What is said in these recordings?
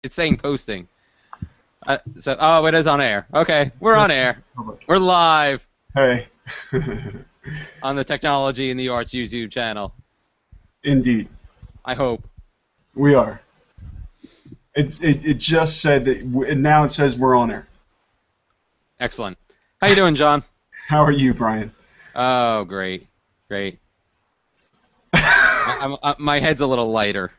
It's saying posting. Oh, it is on air. Okay, we're on air. Public. We're live Hey. on the Technology and the Arts YouTube channel. Indeed. I hope. We are. It just said that, and now it says we're on air. Excellent. How you doing, John? How are you, Brian? Oh, great. Great. My head's a little lighter.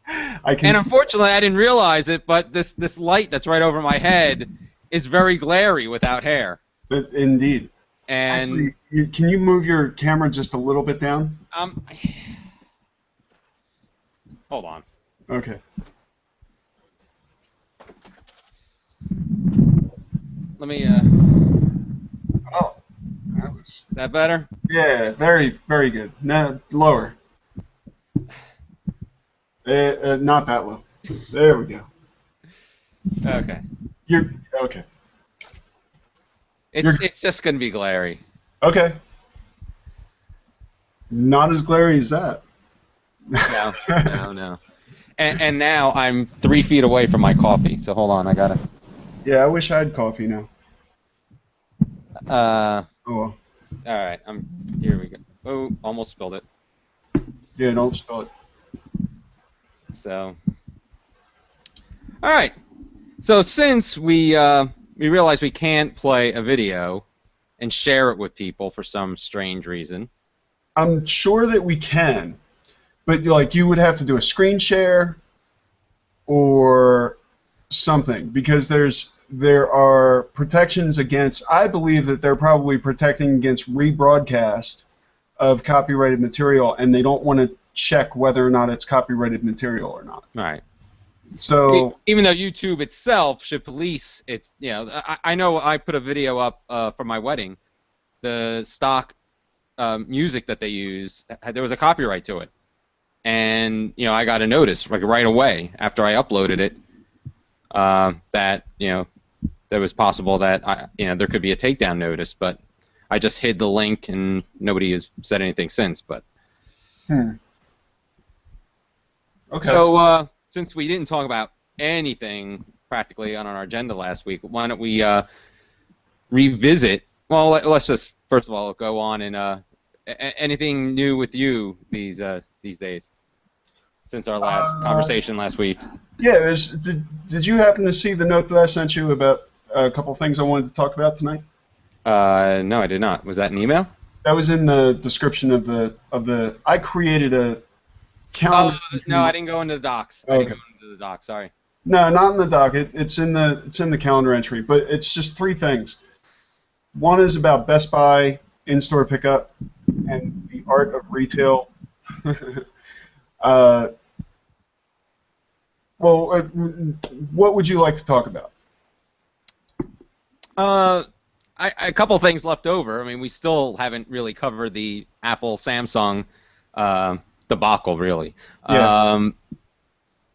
And unfortunately, I didn't realize it, but this light that's right over my head is very glary without hair. Indeed. And actually, can you move your camera just a little bit down? Hold on. Okay. Let me. Oh, that was. That better? Yeah, very, very good. No, lower. Not that low. There we go. Okay. You're okay. It's just gonna be glary. Okay. Not as glary as that. No, no. And now I'm 3 feet away from my coffee. So hold on, I gotta. Yeah, I wish I had coffee now. Oh well. All right. Here we go. Oh, almost spilled it. Yeah, don't spill it. So. All right. So since we realize we can't play a video and share it with people for some strange reason. I'm sure that we can, but you would have to do a screen share or something, because there are protections against. I believe that they're probably protecting against rebroadcast of copyrighted material, and they don't want to check whether or not it's copyrighted material or not. Right. So even though YouTube itself should police its, I know I put a video up for my wedding. The stock music that they use, there was a copyright to it, and I got a notice right away after I uploaded it that that was possible that there could be a takedown notice, but I just hid the link and nobody has said anything since. But okay. So since we didn't talk about anything practically on our agenda last week, why don't we revisit? Well, let's just first of all go on and anything new with you these days since our last conversation last week. Yeah, did you happen to see the note that I sent you about a couple things I wanted to talk about tonight? No, I did not. Was that an email? That was in the description of the. I created a calendar. Oh no, I didn't go into the docs. Okay. I didn't go into the docs. Sorry. No, not in the doc. It's in the calendar entry, but it's just 3 things. One is about Best Buy in-store pickup and the art of retail. What would you like to talk about? A couple things left over. I mean, we still haven't really covered the Apple Samsung debacle, really. Yeah.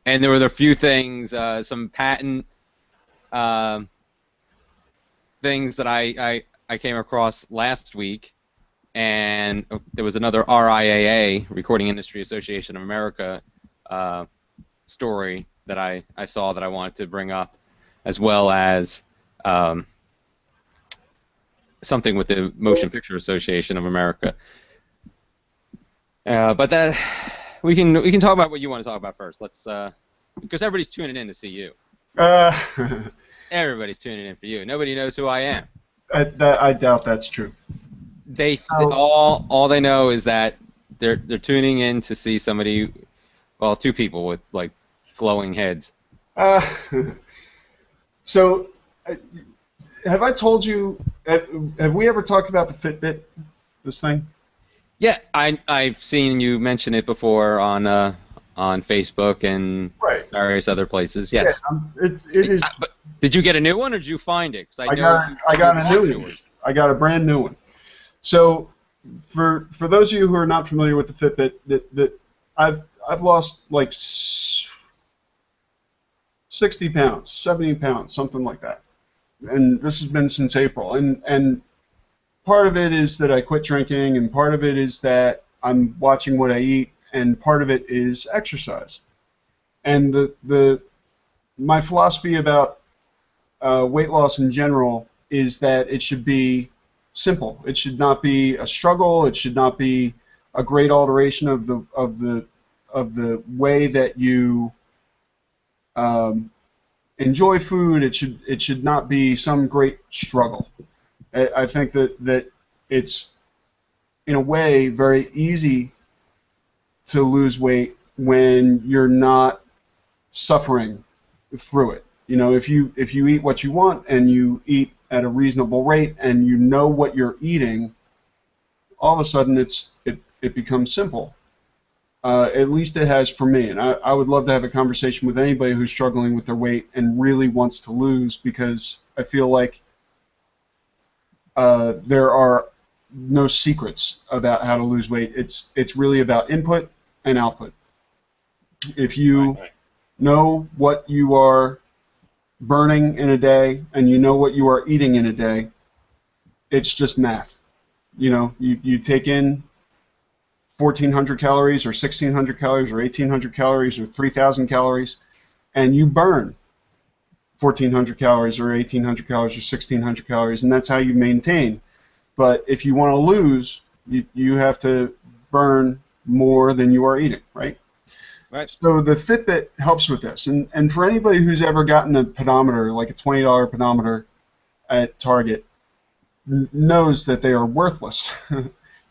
And there were a few things, some patent things that I came across last week, and there was another RIAA, Recording Industry Association of America, story that I saw that I wanted to bring up, as well as something with the Motion Picture Association of America. But that we can talk about what you want to talk about first. Let's because everybody's tuning in to see you. Everybody's tuning in for you. Nobody knows who I am. I doubt that's true. All they know is that they're tuning in to see somebody, well, 2 people with glowing heads. So, have I told you? Have we ever talked about the Fitbit? This thing? Yeah, I've seen you mention it before on Facebook and various other places. Yes. Yeah, it is. But did you get a new one, or did you find it? I got a new one. I got a brand new one. So, for those of you who are not familiar with the Fitbit, that I've lost 60 pounds, 70 pounds, something like that, and this has been since April. And part of it is that I quit drinking, and part of it is that I'm watching what I eat, and part of it is exercise. And the my philosophy about weight loss in general is that it should be simple. It should not be a struggle. It should not be a great alteration of the way that you um, enjoy food. It should not be some great struggle. I think that it's in a way very easy to lose weight when you're not suffering through it. You know, if you eat what you want and you eat at a reasonable rate and you know what you're eating, all of a sudden it becomes simple. At least it has for me, and I would love to have a conversation with anybody who's struggling with their weight and really wants to lose, because I feel like there are no secrets about how to lose weight. It's really about input and output. If Right, you right. know what you are burning in a day and you know what you are eating in a day, it's just math. You know, you take in 1,400 calories or 1,600 calories or 1,800 calories or 3,000 calories, and you burn 1,400 calories or 1,800 calories or 1,600 calories, and that's how you maintain. But if you want to lose, you have to burn more than you are eating, right? Right. So the Fitbit helps with this. And for anybody who's ever gotten a pedometer, like a $20 pedometer at Target, knows that they are worthless.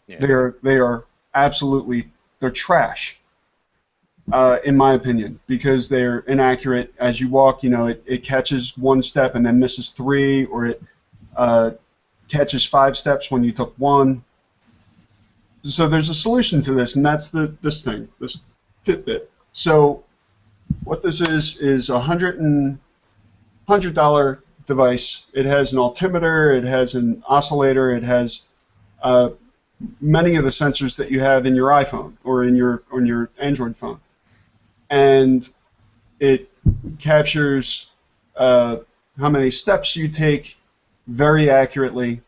Yeah. They are absolutely, they're trash, in my opinion, because they're inaccurate. As you walk, you know, it catches one step and then misses three, or it uh, catches 5 steps when you took one. So there's a solution to this, and that's this Fitbit. So what this is $100 device. It has an altimeter, it has an oscillator, it has uh, many of the sensors that you have in your iPhone or in your Android phone, and it captures uh, how many steps you take very accurately.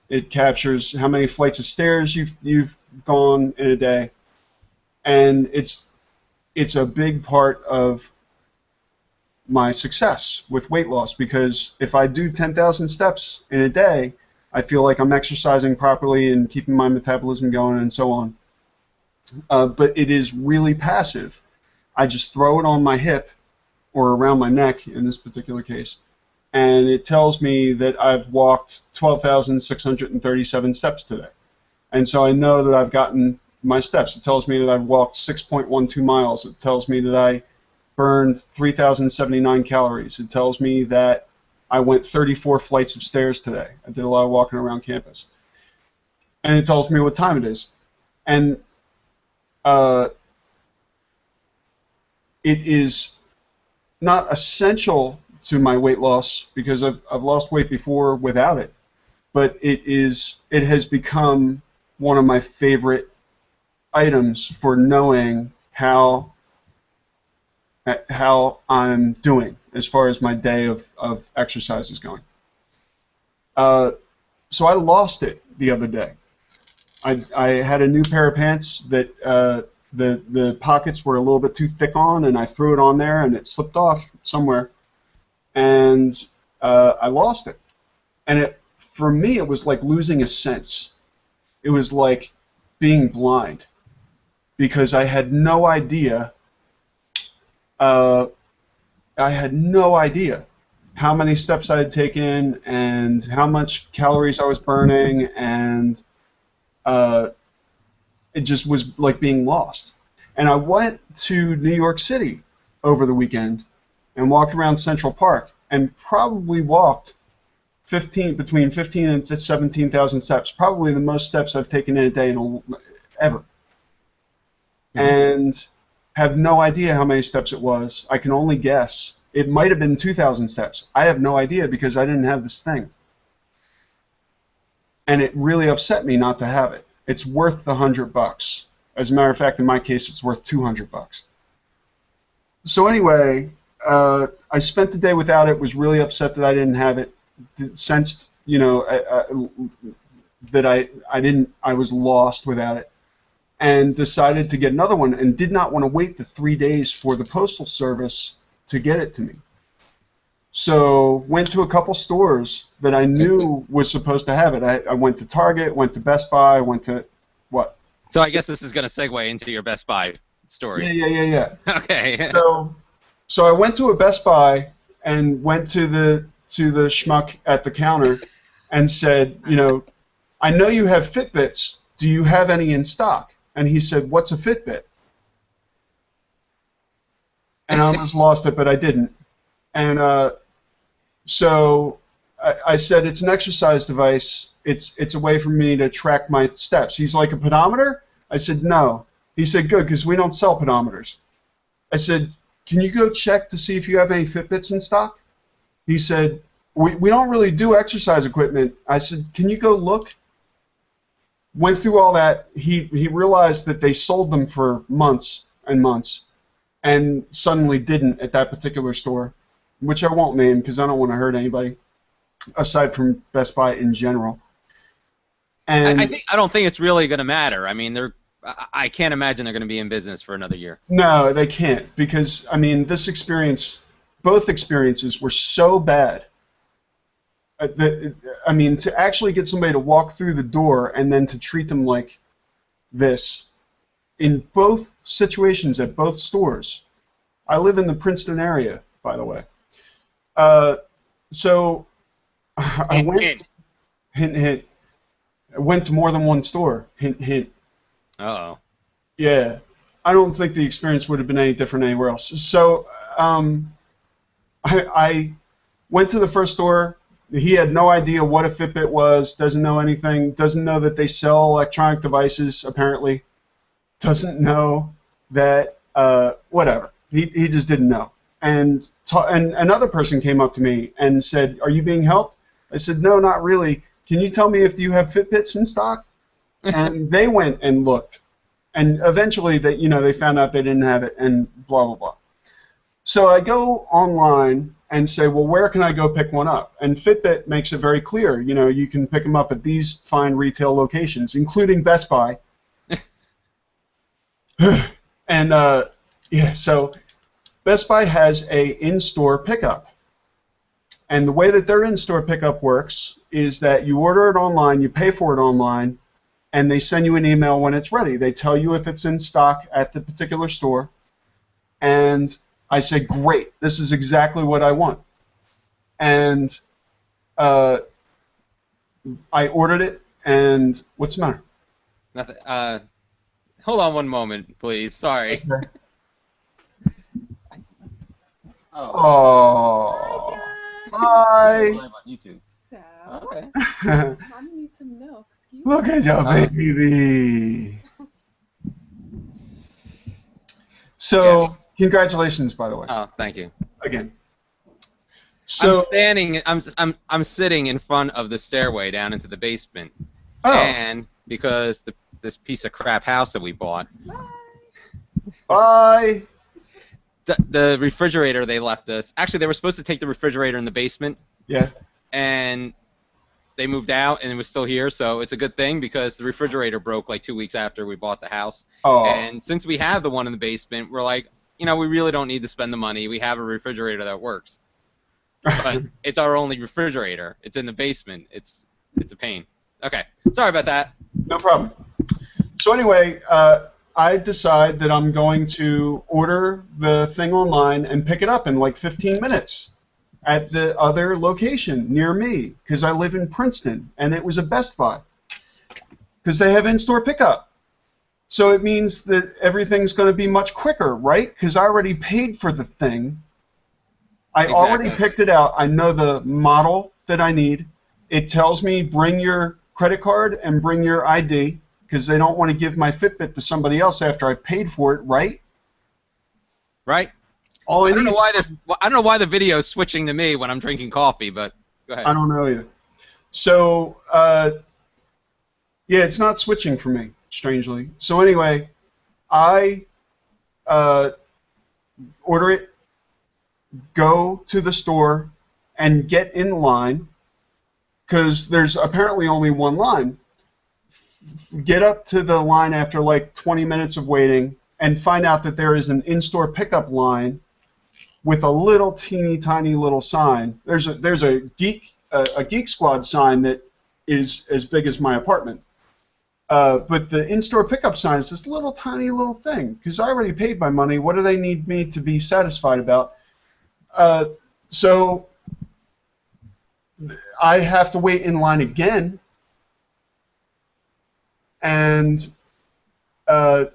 It captures how many flights of stairs you've gone in a day, and it's a big part of my success with weight loss, because if I do 10,000 steps in a day, I feel like I'm exercising properly and keeping my metabolism going and so on. But it is really passive. I just throw it on my hip or around my neck in this particular case, and it tells me that I've walked 12,637 steps today. And so I know that I've gotten my steps. It tells me that I've walked 6.12 miles. It tells me that I burned 3,079 calories. It tells me that I went 34 flights of stairs today. I did a lot of walking around campus. And it tells me what time it is. And uh, it is not essential to my weight loss, because I've lost weight before without it, but it has become one of my favorite items for knowing how I'm doing as far as my day of exercise is going. Uh, so I lost it the other day. I had a new pair of pants that the pockets were a little bit too thick on, and I threw it on there, and it slipped off somewhere, and I lost it. And for me, it was like losing a sense. It was like being blind, because uh, I had no idea how many steps I had taken and how much calories I was burning, and uh, it just was like being lost. And I went to New York City over the weekend and walked around Central Park and probably walked between 15 and 17,000 steps, probably the most steps I've taken in a day ever. Mm-hmm. And have no idea how many steps it was. I can only guess. It might have been 2,000 steps. I have no idea, because I didn't have this thing. And it really upset me not to have it. It's worth the $100. As a matter of fact, in my case, it's worth $200. So anyway, I spent the day without it. Was really upset that I didn't have it. Sensed, you know, that I was lost without it, and decided to get another one, and did not want to wait the 3 days for the postal service to get it to me. So went to a couple stores that I knew was supposed to have it. I went to Target, went to Best Buy, went to what? So I guess this is going to segue into your Best Buy Yeah, story. yeah, yeah, yeah. Okay. So I went to a Best Buy and went to the schmuck at the counter and said, I know you have Fitbits. Do you have any in stock? And he said, what's a Fitbit? And I almost lost it, but I didn't. And so I said, it's an exercise device. It's a way for me to track my steps. He's like, a pedometer? I said, no. He said, good, because we don't sell pedometers. I said, can you go check to see if you have any Fitbits in stock? He said, we don't really do exercise equipment. I said, can you go look? Went through all that. He realized that they sold them for months and months and suddenly didn't at that particular store, which I won't name because I don't want to hurt anybody, aside from Best Buy in general. And I don't think it's really going to matter. I mean, I can't imagine they're going to be in business for another year. no, they can't because, I mean, this experience, both experiences were so bad. I mean, to actually get somebody to walk through the door and then to treat them like this in both situations at both stores. I live in the Princeton area, by the way. So I went, hint, hint. I went to more than one store, hint, hint. Uh-oh. Yeah, I don't think the experience would have been any different anywhere else. So I went to the first store. He had no idea what a Fitbit was, doesn't know anything, doesn't know that they sell electronic devices, apparently. Doesn't know that, whatever. He just didn't know. And another person came up to me and said, are you being helped? I said, no, not really. Can you tell me if you have Fitbits in stock? And they went and looked. And eventually, they found out they didn't have it and blah, blah, blah. So I go online and say, well, where can I go pick one up? And Fitbit makes it very clear. You can pick them up at these fine retail locations, including Best Buy. And, yeah, so Best Buy has a in-store pickup. And the way that their in-store pickup works is that you order it online, you pay for it online, and they send you an email when it's ready. They tell you if it's in stock at the particular store. And I say, great, this is exactly what I want. And I ordered it, and what's the matter? Nothing. Hold on one moment, please. Sorry. Okay. Oh. Oh, hi. Live on YouTube. So, Okay. Mommy needs some milk. Excuse Look me. at your baby. So, Yes. congratulations, by the way, Oh, thank you. again. So, I'm sitting in front of the stairway down into the basement, oh, and because this piece of crap house that we bought, bye. the refrigerator they left us. Actually, they were supposed to take the refrigerator in the basement, Yeah. and they moved out, and it was still here. So it's a good thing because the refrigerator broke like 2 weeks after we bought the house. Oh, And since we have the one in the basement, we're like, we really don't need to spend the money. We have a refrigerator that works. But it's our only refrigerator. It's in the basement. It's a pain. Okay, sorry about that. no problem. So anyway, I decide that I'm going to order the thing online and pick it up in like 15 minutes at the other location near me because I live in Princeton, and it was a Best Buy because they have in-store pickup. So it means that everything's going to be much quicker, right? Because I already paid for the thing. I already Exactly. picked it out. I know the model that I need. It tells me bring your credit card and bring your ID because they don't want to give my Fitbit to somebody else after I paid for it, right? Right? All I I don't need. know why I don't know why the video is switching to me when I'm drinking coffee, but go ahead. I don't know either. So, yeah, it's not switching for me, strangely. So anyway, I order it, go to the store, and get in line because there's apparently only one line. Get up to the line after like 20 minutes of waiting and find out that there is an in-store pickup line with a little teeny tiny little sign. There's a Geek Squad sign that is as big as my apartment. But the in-store pickup sign is this little tiny little thing because I already paid my money. What do they need me to be satisfied about? So I have to wait in line again, and the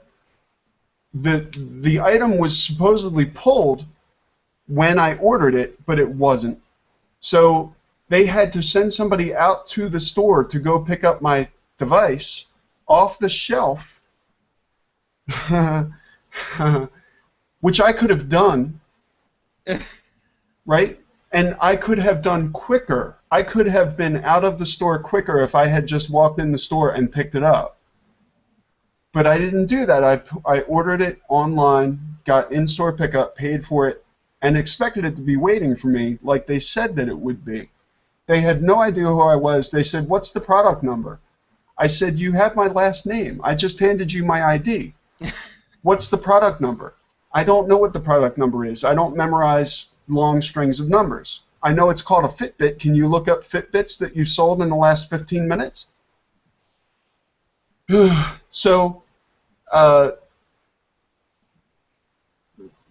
item was supposedly pulled when I ordered it, but it wasn't. So they had to send somebody out to the store to go pick up my device off the shelf, which I could have done, right? And I could have done quicker. I could have been out of the store quicker if I had just walked in the store and picked it up. But I didn't do that. I ordered it online, got in-store pickup, paid for it, and expected it to be waiting for me like they said that it would be. They had no idea who I was. They said, "What's the product number?" I said, "You have my last name. I just handed you my ID. What's the product number?" I don't know what the product number is. I don't memorize long strings of numbers. I know it's called a Fitbit. Can you look up Fitbits that you sold in the last 15 minutes? So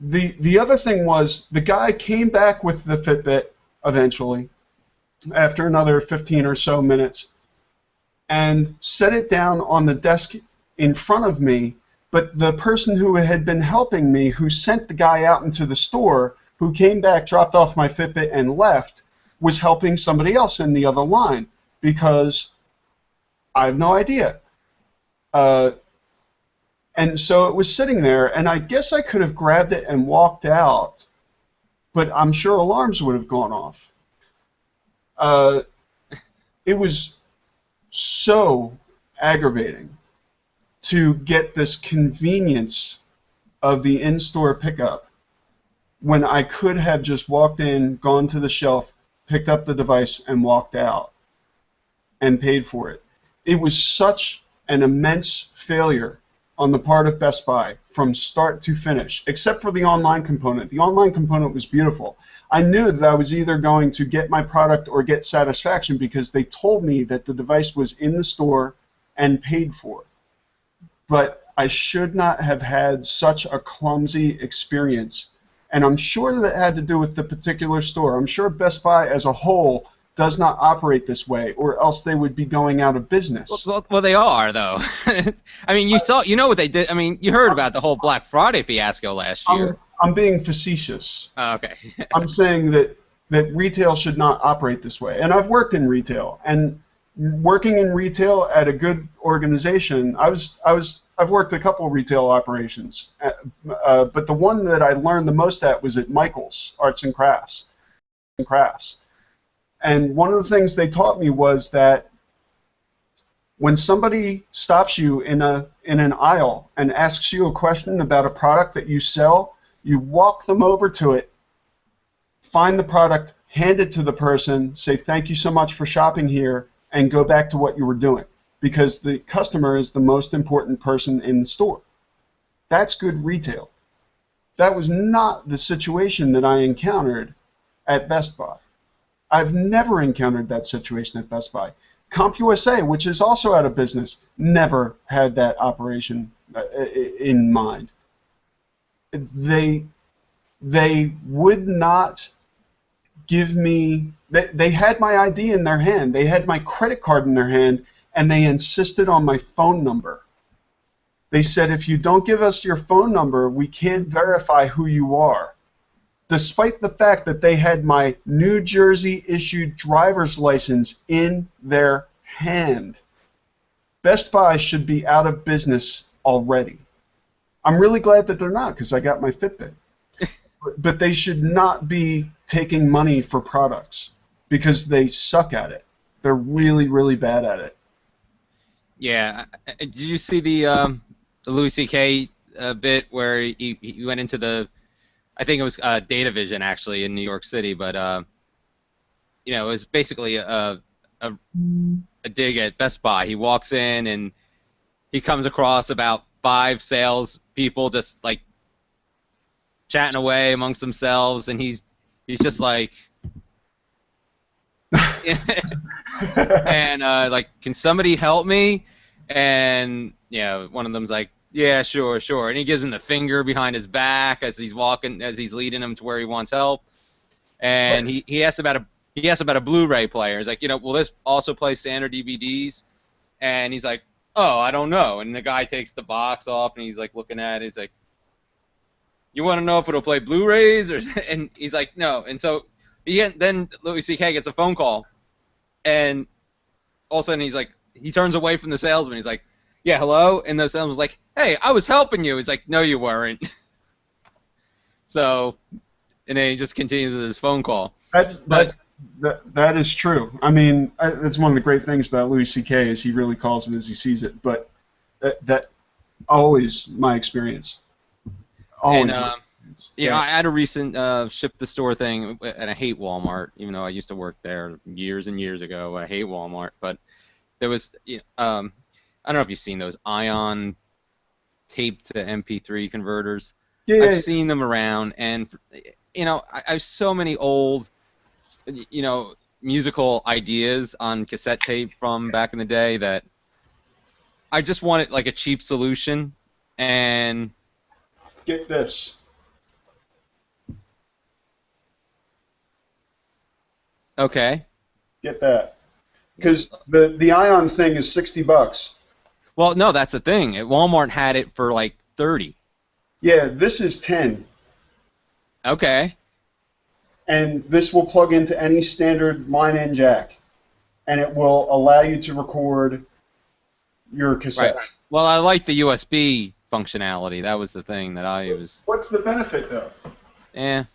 the other thing was the guy came back with the Fitbit eventually after another 15 or so minutes and set it down on the desk in front of me, but the person who had been helping me, who sent the guy out into the store, who came back, dropped off my Fitbit, and left, was helping somebody else in the other line because I have no idea. And so it was sitting there, and I guess I could have grabbed it and walked out, but I'm sure alarms would have gone off. It was so aggravating to get this convenience of the in-store pickup when I could have just walked in, gone to the shelf, picked up the device, and walked out and paid for it. It was such an immense failure on the part of Best Buy from start to finish, except for the online component. The online component was beautiful. I knew that I was either going to get my product or get satisfaction because they told me that the device was in the store and paid for. But I should not have had such a clumsy experience. And I'm sure that it had to do with the particular store. I'm sure Best Buy as a whole does not operate this way, or else they would be going out of business. Well, they are though. I mean, you know what they did. I mean, you heard about the whole Black Friday fiasco last year. I'm being facetious. Oh, okay. I'm saying that retail should not operate this way. And I've worked in retail, and working in retail at a good organization, I've worked a couple retail operations, but the one that I learned the most at was at Michael's Arts and Crafts. And one of the things they taught me was that when somebody stops you in an aisle and asks you a question about a product that you sell, you walk them over to it, find the product, hand it to the person, say thank you so much for shopping here, and go back to what you were doing, because the customer is the most important person in the store. That's good retail. That was not the situation that I encountered at Best Buy. I've never encountered that situation at Best Buy. CompUSA, which is also out of business, never had that operation in mind. They would not give me, they had my ID in their hand, they had my credit card in their hand, and they insisted on my phone number. They said, if you don't give us your phone number, we can't verify who you are. Despite the fact that they had my New Jersey issued driver's license in their hand. Best Buy should be out of business already. I'm really glad that they're not, because I got my Fitbit. But they should not be taking money for products, because they suck at it. They're really, really bad at it. Yeah. Did you see the Louis C.K. Bit where he went into the, I think it was Data Vision actually in New York City, but you know, it was basically a dig at Best Buy. He walks in and he comes across about 5 sales people just like chatting away amongst themselves, and he's just like, and like, can somebody help me? And yeah, one of them's like, yeah, sure, sure, and he gives him the finger behind his back as he's walking, as he's leading him to where he wants help. And he asks about a Blu-ray player. He's like, will this also play standard DVDs? And he's like, oh, I don't know. And the guy takes the box off, and he's like looking at it. He's like, you want to know if it'll play Blu-rays? And he's like, no. And so then Louis C.K. gets a phone call, and all of a sudden he turns away from the salesman. He's like, yeah, hello? And the salesman's like, hey, I was helping you. He's like, no, you weren't. So, and then he just continues with his phone call. That is true. I mean, that's one of the great things about Louis C.K. is he really calls it as he sees it. But that always my experience. Always. And, I had a recent ship to store thing, and I hate Walmart, even though I used to work there years and years ago. I hate Walmart, but there was, I don't know if you've seen those Ion tape to MP3 converters. Yeah, I've seen them around, and I have so many old, musical ideas on cassette tape from back in the day that I just wanted like a cheap solution. And get this. Okay. Get that. Because the Ion thing is $60. Well, no, that's the thing. Walmart had it for like 30. Yeah, this is 10. Okay. And this will plug into any standard line-in jack, and it will allow you to record your cassette. Right. Well, I like the USB functionality. That was the thing that I was. What's the benefit, though? Yeah.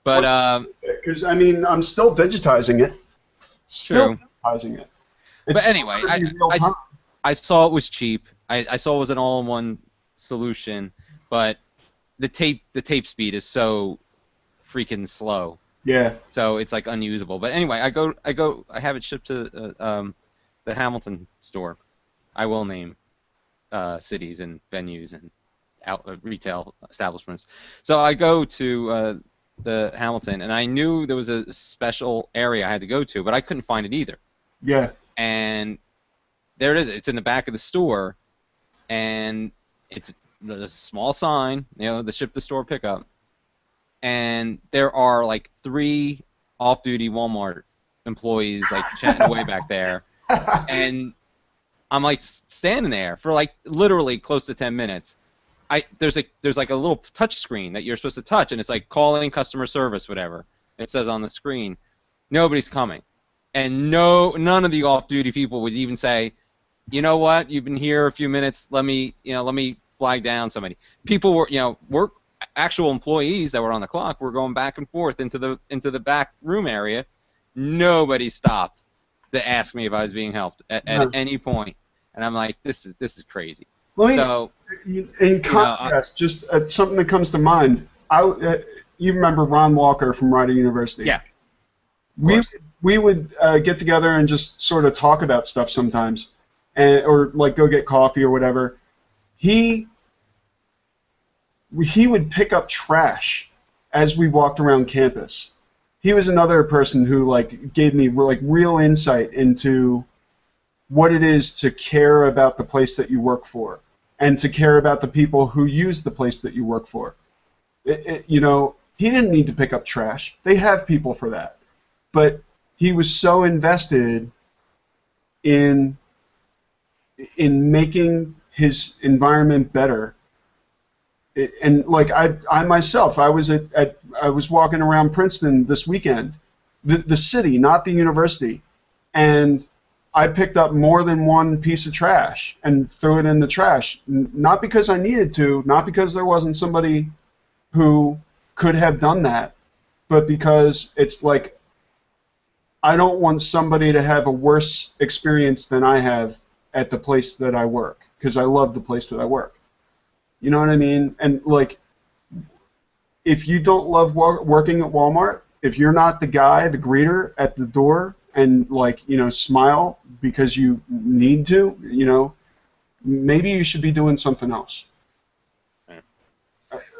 But because I mean, I'm still digitizing it. Still digitizing it. But anyway, I saw it was cheap. I saw it was an all-in-one solution, but the tape speed is so freaking slow. Yeah. So it's like unusable. But anyway, I have it shipped to the Hamilton store. I will name cities and venues and retail establishments. So I go to the Hamilton, and I knew there was a special area I had to go to, but I couldn't find it either. Yeah. And there it is. It's in the back of the store, and it's a small sign, the ship to store pickup. And there are like 3 off-duty Walmart employees like chatting away back there, and I'm like standing there for like literally close to 10 minutes. There's like a little touch screen that you're supposed to touch, and it's like calling customer service, whatever it says on the screen. Nobody's coming, and none of the off-duty people would even say, you know what, you've been here a few minutes. Let me flag down somebody. People were actual employees that were on the clock were going back and forth into the back room area. Nobody stopped to ask me if I was being helped at any point, and I'm like, this is crazy. In contrast, just something that comes to mind. You remember Ron Walker from Rider University? Yeah. We would get together and just sort of talk about stuff sometimes, or like go get coffee or whatever. He would pick up trash as we walked around campus. He was another person who like gave me like real insight into what it is to care about the place that you work for, and to care about the people who use the place that you work for. He didn't need to pick up trash. They have people for that. But he was so invested in making his environment better. And like I myself, I was walking around Princeton this weekend, the city, not the university, and I picked up more than one piece of trash and threw it in the trash, not because I needed to, not because there wasn't somebody who could have done that, but because it's like I don't want somebody to have a worse experience than I have at the place that I work, because I love the place that I work. You know what I mean? And like, if you don't love working at Walmart, if you're not the guy, the greeter at the door, and like, smile because you need to, maybe you should be doing something else.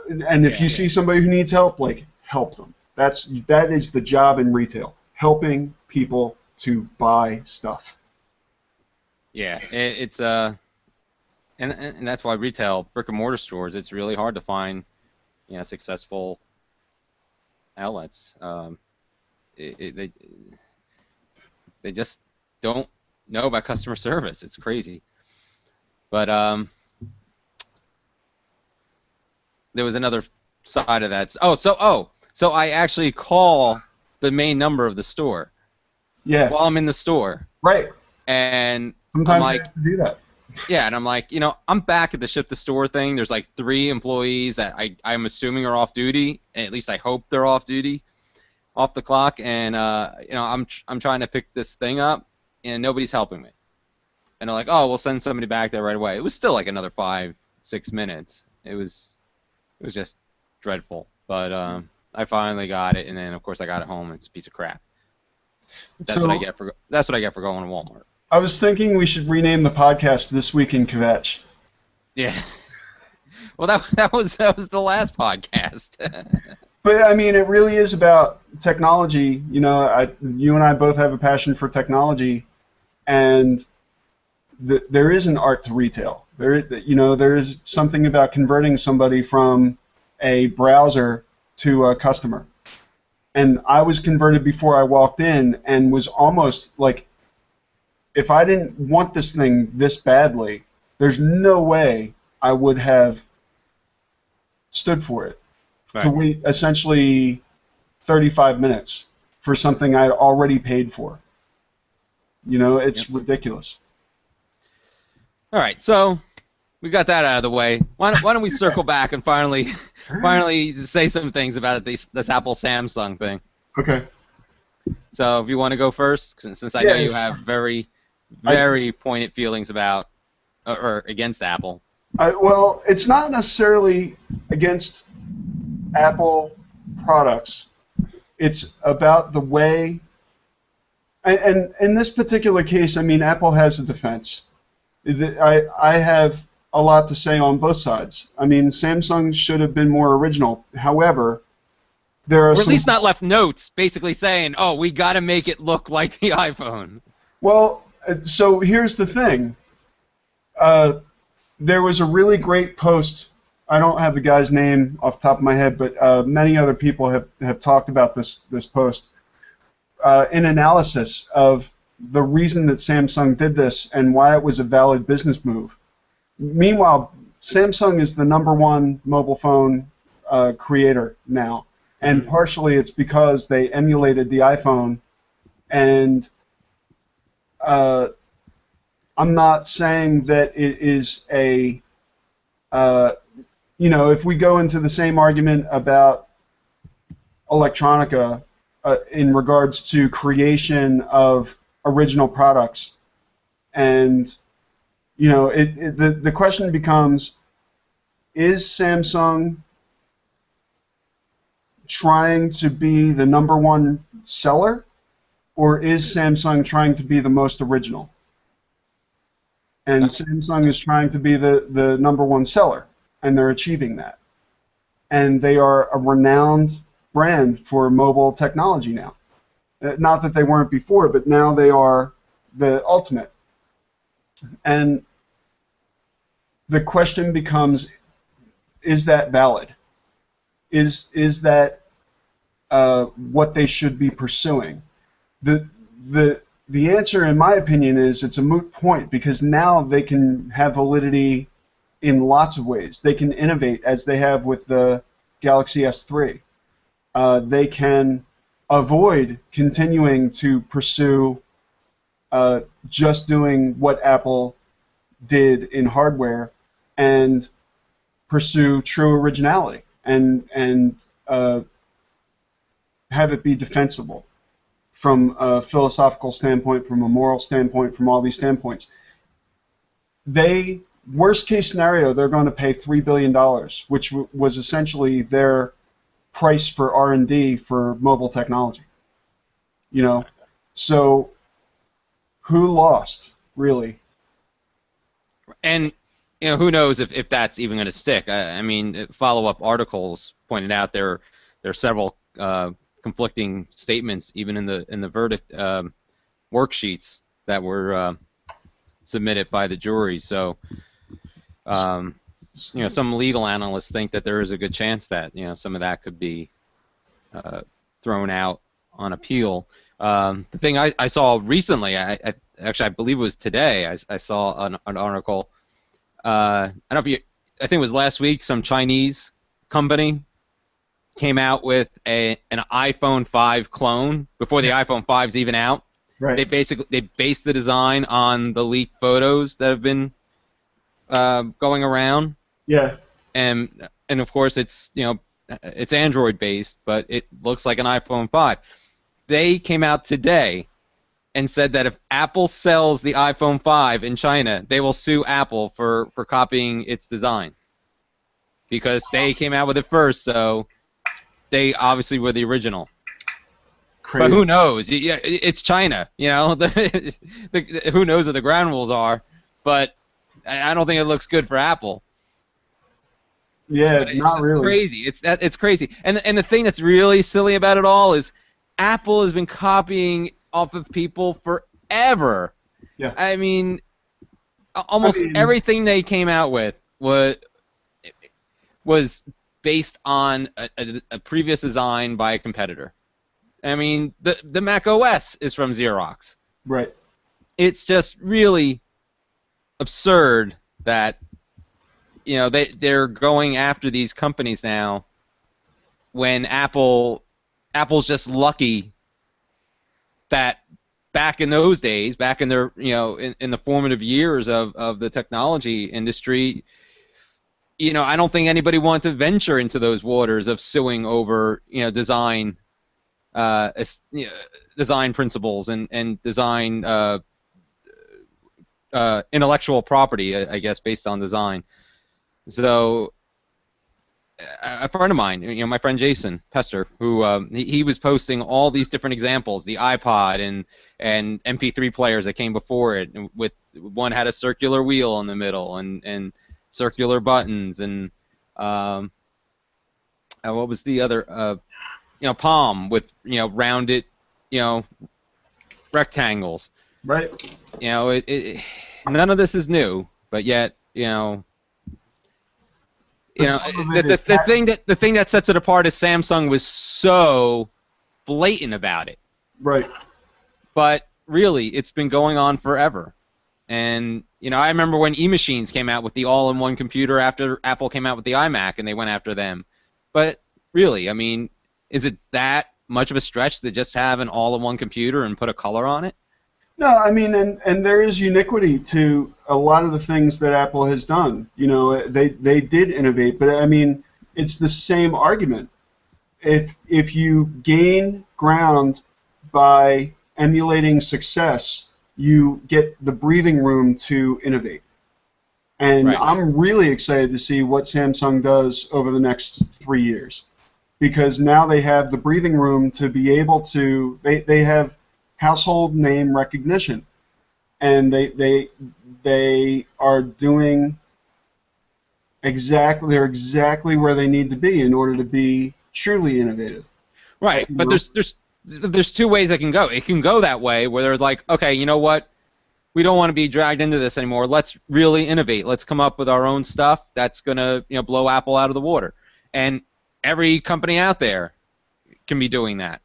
And if you see somebody who needs help, like, help them. That is the job in retail, helping people to buy stuff. Yeah, it's and that's why retail brick and mortar stores, it's really hard to find, successful outlets. They just don't know about customer service. It's crazy. But there was another side of that. So I actually call the main number of the store Yeah, while I'm in the store, right. and I'm Sometimes you like, have to do that. yeah, and I'm like, I'm back at the ship to store thing. There's like 3 employees that I'm assuming are off duty, and at least I hope they're off duty, off the clock, and I'm trying to pick this thing up, and nobody's helping me. And they're like, oh, we'll send somebody back there right away. It was still like another 5-6 minutes. It was just dreadful. But I finally got it, and then of course I got it home. It's a piece of crap. That's what I get for going to Walmart. I was thinking we should rename the podcast This Week in Kvetch. Yeah. Well, that was the last podcast. But I mean, it really is about technology. You and I both have a passion for technology, and there is an art to retail. There is something about converting somebody from a browser to a customer. And I was converted before I walked in, and was almost like, if I didn't want this thing this badly, there's no way I would have stood for it. Right. To wait essentially 35 minutes for something I'd already paid for. It's ridiculous. All right, so we got that out of the way. Why don't we circle back and finally say some things about this Apple Samsung thing? Okay. So if you want to go first, since I know you have very pointed feelings about or against Apple. Well, it's not necessarily against Apple products. It's about the way, and in this particular case, I mean, Apple has a defense. I have a lot to say on both sides. I mean, Samsung should have been more original. However, there are or at least not left notes basically saying, oh, we got to make it look like the iPhone. Well, so here's the thing. There was a really great post. I don't have the guy's name off the top of my head, but many other people have talked about this post. An analysis of the reason that Samsung did this and why it was a valid business move. Meanwhile, Samsung is the #1 mobile phone creator now, and partially it's because they emulated the iPhone. And I'm not saying that it is a, if we go into the same argument about electronica in regards to creation of original products, and the question becomes, is Samsung trying to be the #1 seller, or is Samsung trying to be the most original? And Samsung is trying to be the #1 seller, and they're achieving that. And they are a renowned brand for mobile technology now. Not that they weren't before, but now they are the ultimate. And the question becomes, is that valid? Is that what they should be pursuing? The answer, in my opinion, is it's a moot point, because now they can have validity in lots of ways. They can innovate, as they have with the Galaxy S3. They can avoid continuing to pursue just doing what Apple did in hardware, and pursue true originality and have it be defensible from a philosophical standpoint, from a moral standpoint, from all these standpoints. Worst case scenario, they're going to pay $3 billion, which was essentially their price for R&D for mobile technology. So who lost, really? And who knows if that's even going to stick. I mean, follow-up articles pointed out there are several conflicting statements even in the verdict worksheets that were submitted by the jury. So, some legal analysts think that there is a good chance that some of that could be thrown out on appeal. The thing I saw recently, I believe it was today, I saw an article. I don't know if I think it was last week, some Chinese company came out with an iPhone 5 clone before the iPhone 5's even out. Right. They based the design on the leaked photos that have been going around. Yeah. And of course it's it's Android based, but it looks like an iPhone 5. They came out today and said that if Apple sells the iPhone 5 in China, they will sue Apple for copying its design because they came out with it first, so they obviously were the original. Crazy. But who knows? Yeah, it's China, who knows what the ground rules are, but I don't think it looks good for Apple. Yeah, not really. Crazy. It's crazy. And the thing that's really silly about it all is Apple has been copying off of people forever. Yeah. I mean, almost everything they came out with was based on a previous design by a competitor. I mean, the Mac OS is from Xerox. Right. It's just really absurd that they're going after these companies now when Apple's just lucky that back in those days, back in their in the formative years of the technology industry, I don't think anybody wanted to venture into those waters of suing over design design principles and design intellectual property, I guess, based on design. So a friend of mine, my friend Jason Pester, who he was posting all these different examples, the iPod and MP3 players that came before it, and with one had a circular wheel in the middle and circular buttons, and what was the other? Palm with rounded rectangles. Right. None of this is new, but yet the thing that sets it apart is Samsung was so blatant about it. Right. But really, it's been going on forever. And I remember when e-machines came out with the all-in-one computer after Apple came out with the iMac, and they went after them. But really, I mean, is it that much of a stretch to just have an all-in-one computer and put a color on it? No, I mean, and there is uniquity to a lot of the things that Apple has done. They did innovate, but I mean, it's the same argument. If you gain ground by emulating success, you get the breathing room to innovate. And right. I'm really excited to see what Samsung does over the next 3 years, because now they have the breathing room to be able to. They have household name recognition, and they are doing they're exactly where they need to be in order to be truly innovative. Right, but there's two ways it can go. It can go that way where they're like, okay, you know what? We don't want to be dragged into this anymore. Let's really innovate. Let's come up with our own stuff that's gonna blow Apple out of the water. And every company out there can be doing that.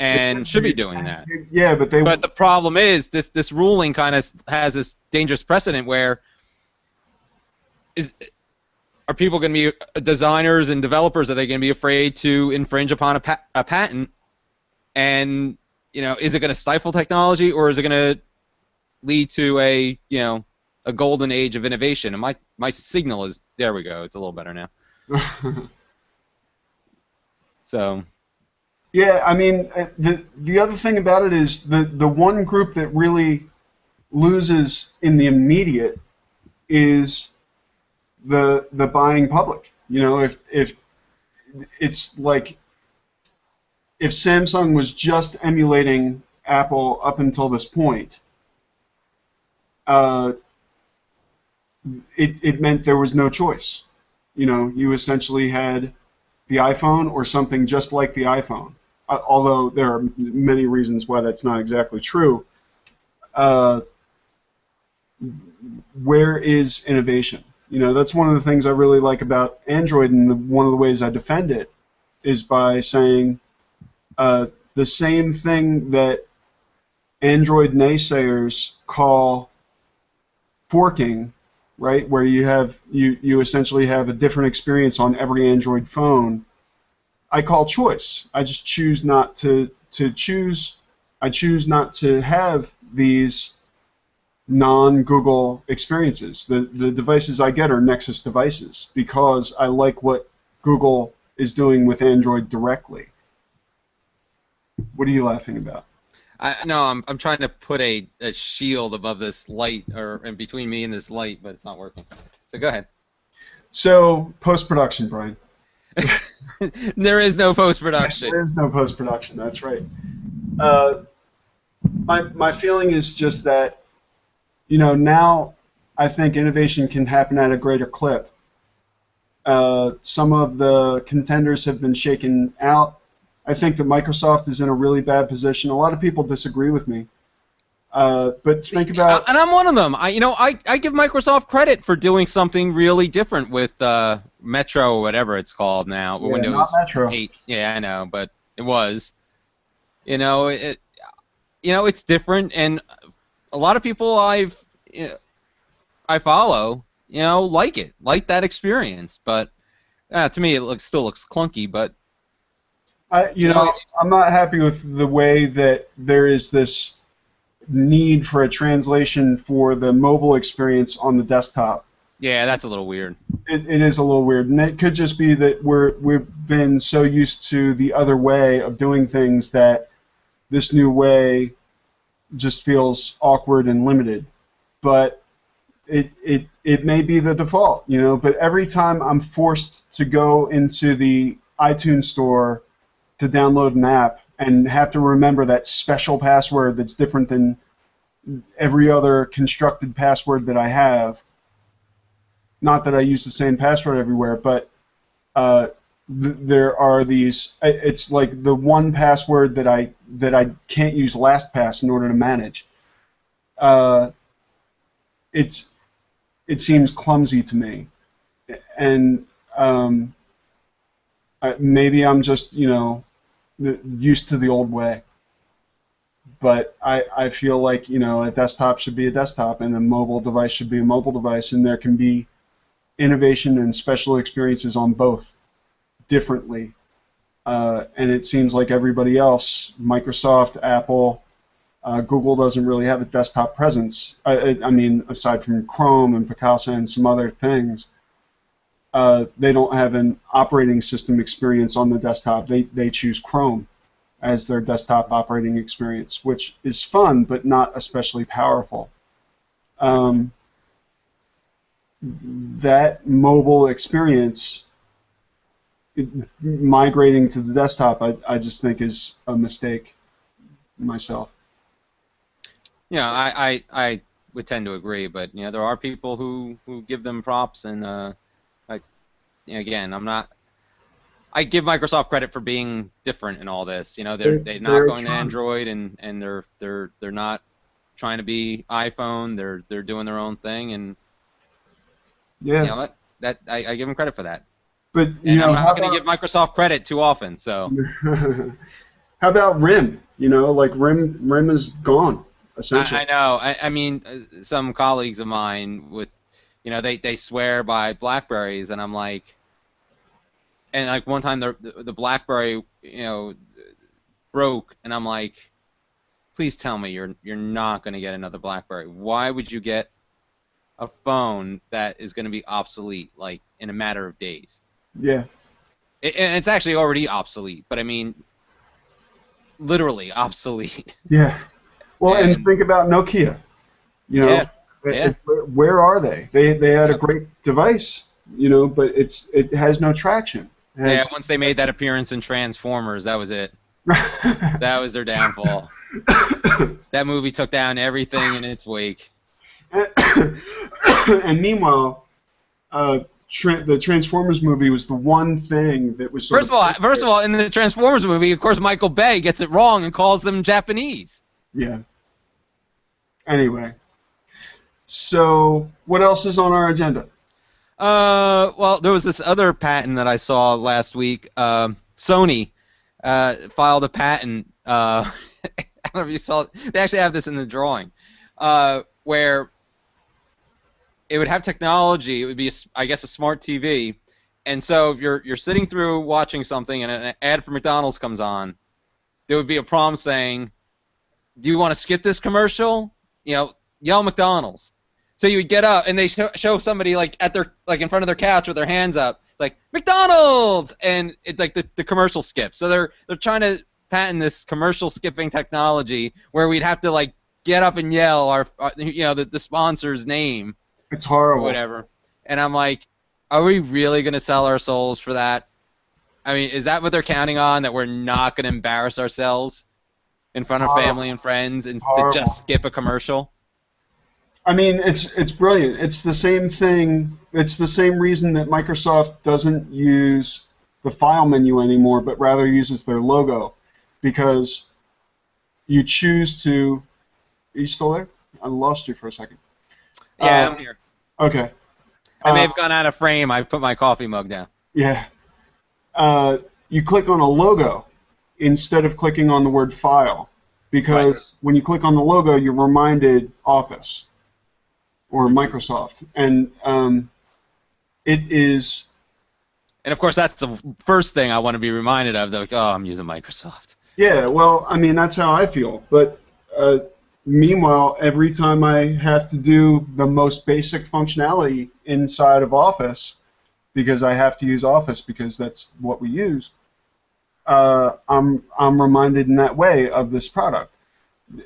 And should be doing that. Yeah, but the problem is this ruling kind of has this dangerous precedent where are people going to be designers and developers, are they going to be afraid to infringe upon a patent? And is it going to stifle technology, or is it going to lead to a golden age of innovation? And my signal is, there we go, it's a little better now. So yeah, I mean, the other thing about it is the one group that really loses in the immediate is the buying public. If it's like if Samsung was just emulating Apple up until this point, it meant there was no choice. You know, you essentially had the iPhone or something just like the iPhone. Although there are many reasons why that's not exactly true. Uh, where is innovation? You know, that's one of the things I really like about Android, and one of the ways I defend it is by saying the same thing that Android naysayers call forking, right? Where you essentially have a different experience on every Android phone. I call choice. I just choose not to choose. I choose not to have these non-Google experiences. The devices I get are Nexus devices because I like what Google is doing with Android directly. What are you laughing about? No, I'm trying to put a shield above this light, or in between me and this light, but it's not working. So go ahead. So post-production, Brian. There is no post-production. There is no post-production. That's right. Uh, my feeling is just that, you know, now I think innovation can happen at a greater clip. Some of the contenders have been shaken out. I think that Microsoft is in a really bad position. A lot of people disagree with me. But think about... And I'm one of them. I give Microsoft credit for doing something really different with Metro or whatever it's called now. Yeah, Windows not Metro. 8. Yeah, I know, but it was. It's different, and a lot of people I follow, like that experience. But to me, it still looks clunky. But I'm not happy with the way that there is this need for a translation for the mobile experience on the desktop. Yeah, that's a little weird. It is a little weird, and it could just be that we've been so used to the other way of doing things that this new way just feels awkward and limited. But it may be the default, you know. But every time I'm forced to go into the iTunes store to download an app and have to remember that special password that's different than every other constructed password that I have. Not that I use the same password everywhere, but there are these. It's like the one password that I can't use LastPass in order to manage. It seems clumsy to me, and maybe I'm just used to the old way. But I feel like a desktop should be a desktop, and a mobile device should be a mobile device, and there can be innovation and special experiences on both differently. And it seems like everybody else, Microsoft, Apple, Google doesn't really have a desktop presence. I mean, aside from Chrome and Picasa and some other things, they don't have an operating system experience on the desktop. They choose Chrome as their desktop operating experience, which is fun but not especially powerful. That mobile experience migrating to the desktop, I just think is a mistake myself. Yeah, I would tend to agree, but there are people who give them props, and again, I give Microsoft credit for being different in all this. They're not going to Android, and they're not trying to be iPhone. They're doing their own thing, and yeah, I give them credit for that. But I'm not going to give Microsoft credit too often. So how about RIM? Like RIM is gone essentially. I know. I mean, some colleagues of mine they swear by BlackBerries, and I'm like. And like one time the BlackBerry broke, and I'm like, please tell me you're not going to get another BlackBerry. Why would you get a phone that is going to be obsolete like in a matter of days? Yeah. And it's actually already obsolete, but I mean literally obsolete. Yeah. Well, and think about Nokia. Yeah. Where are they? They had a great device, but it has no traction. Yeah, once they made that appearance in Transformers, that was it. That was their downfall. That movie took down everything in its wake. And meanwhile, the Transformers movie was the one thing that was sort First of... first of all, in the Transformers movie, of course, Michael Bay gets it wrong and calls them Japanese. Yeah. Anyway, so what else is on our agenda? Well, there was this other patent that I saw last week. Sony filed a patent. I don't know if you saw it. They actually have this in the drawing, where it would have technology. It would be, I guess, a smart TV. And so if you're sitting through watching something and an ad for McDonald's comes on, there would be a prompt saying, "Do you want to skip this commercial? You know, yell McDonald's." So you would get up and they show somebody like at their in front of their couch with their hands up, like McDonald's, and it's like the commercial skips. So they're trying to patent this commercial skipping technology where we'd have to like get up and yell our the sponsor's name. It's horrible. Whatever. And I'm like, are we really going to sell our souls for that? I mean, is that what they're counting on, that we're not going to embarrass ourselves in front of family and friends and to just skip a commercial? I mean, it's brilliant. It's the same thing. It's the same reason that Microsoft doesn't use the file menu anymore, but rather uses their logo, because you choose to... Are you still there? I lost you for a second. Yeah, I'm here. Okay. I may have gone out of frame. I put my coffee mug down. Yeah. You click on a logo instead of clicking on the word file, because when you click on the logo, you're reminded Office or Microsoft, and it is... And of course, that's the first thing I want to be reminded of. They're like, oh, I'm using Microsoft. Yeah, well, I mean, that's how I feel. But meanwhile, every time I have to do the most basic functionality inside of Office, because I have to use Office because that's what we use, I'm reminded in that way of this product.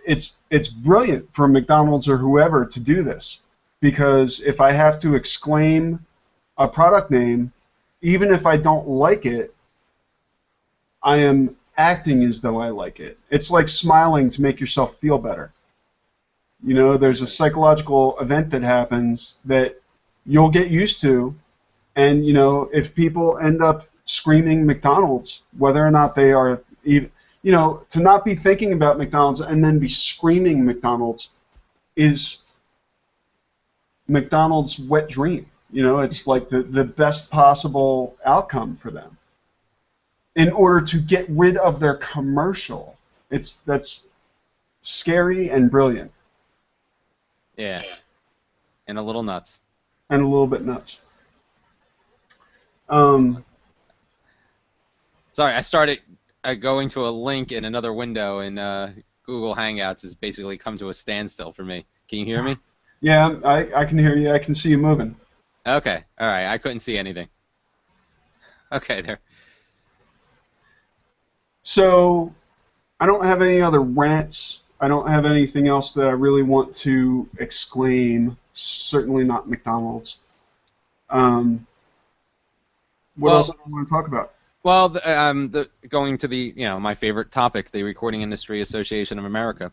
It's brilliant for McDonald's or whoever to do this, because if I have to exclaim a product name, even if I don't like it, I am acting as though I like it. It's like smiling to make yourself feel better. You know, there's a psychological event that happens that you'll get used to, and you know, if people end up screaming McDonald's, whether or not they are even, you know, to not be thinking about McDonald's and then be screaming McDonald's is McDonald's wet dream. You know, it's like the best possible outcome for them in order to get rid of their commercial. That's scary and brilliant. Yeah. And a little nuts. And a little bit nuts. Sorry, I started going to a link in another window, and Google Hangouts has basically come to a standstill for me. Can you hear me? Yeah, I can hear you. I can see you moving. Okay. All right. I couldn't see anything. Okay, there. So, I don't have any other rants. I don't have anything else that I really want to exclaim. Certainly not McDonald's. What else do I want to talk about? Well, going to the my favorite topic, the Recording Industry Association of America.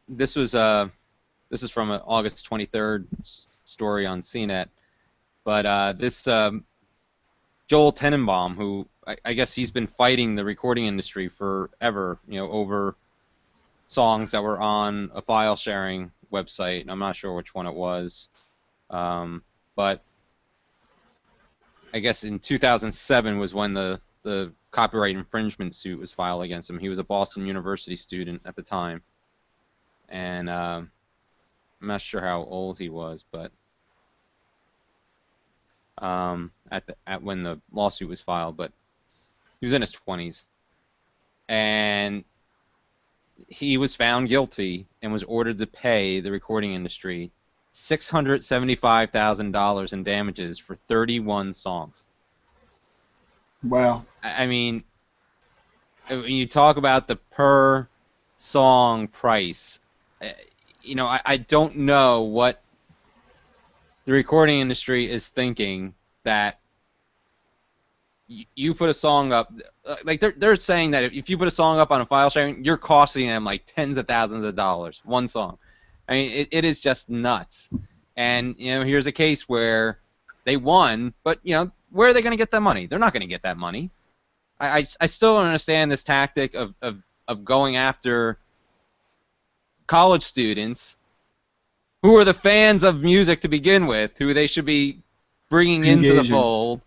This is from an August 23rd story on CNET, but this Joel Tenenbaum, who I guess he's been fighting the recording industry forever, over songs that were on a file sharing website, and I'm not sure which one it was, but I guess in 2007 was when the copyright infringement suit was filed against him. He was a Boston University student at the time, and I'm not sure how old he was, but at when the lawsuit was filed, but he was in his 20s, and he was found guilty and was ordered to pay the recording industry $675,000 in damages for 31 songs. Wow. I mean, when you talk about the per song price, I don't know what the recording industry is thinking, that you put a song up, like they're saying that if you put a song up on a file sharing, you're costing them like tens of thousands of dollars, one song. I mean, it is just nuts. And here's a case where they won, but where are they going to get that money? They're not going to get that money. I still don't understand this tactic of going after college students who are the fans of music to begin with, who they should be bringing into the fold.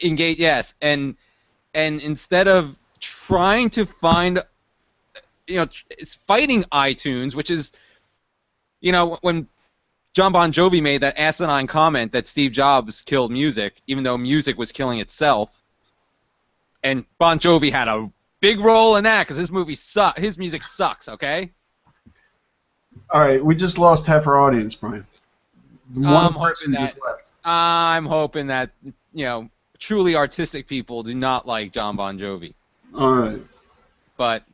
Engage, yes, and instead of trying to find, it's fighting iTunes, which is, when John Bon Jovi made that asinine comment that Steve Jobs killed music, even though music was killing itself, and Bon Jovi had a big role in that because his music sucks. Okay. All right, we just lost half our audience, Brian. One person just left. I'm hoping that truly artistic people do not like John Bon Jovi. All right. But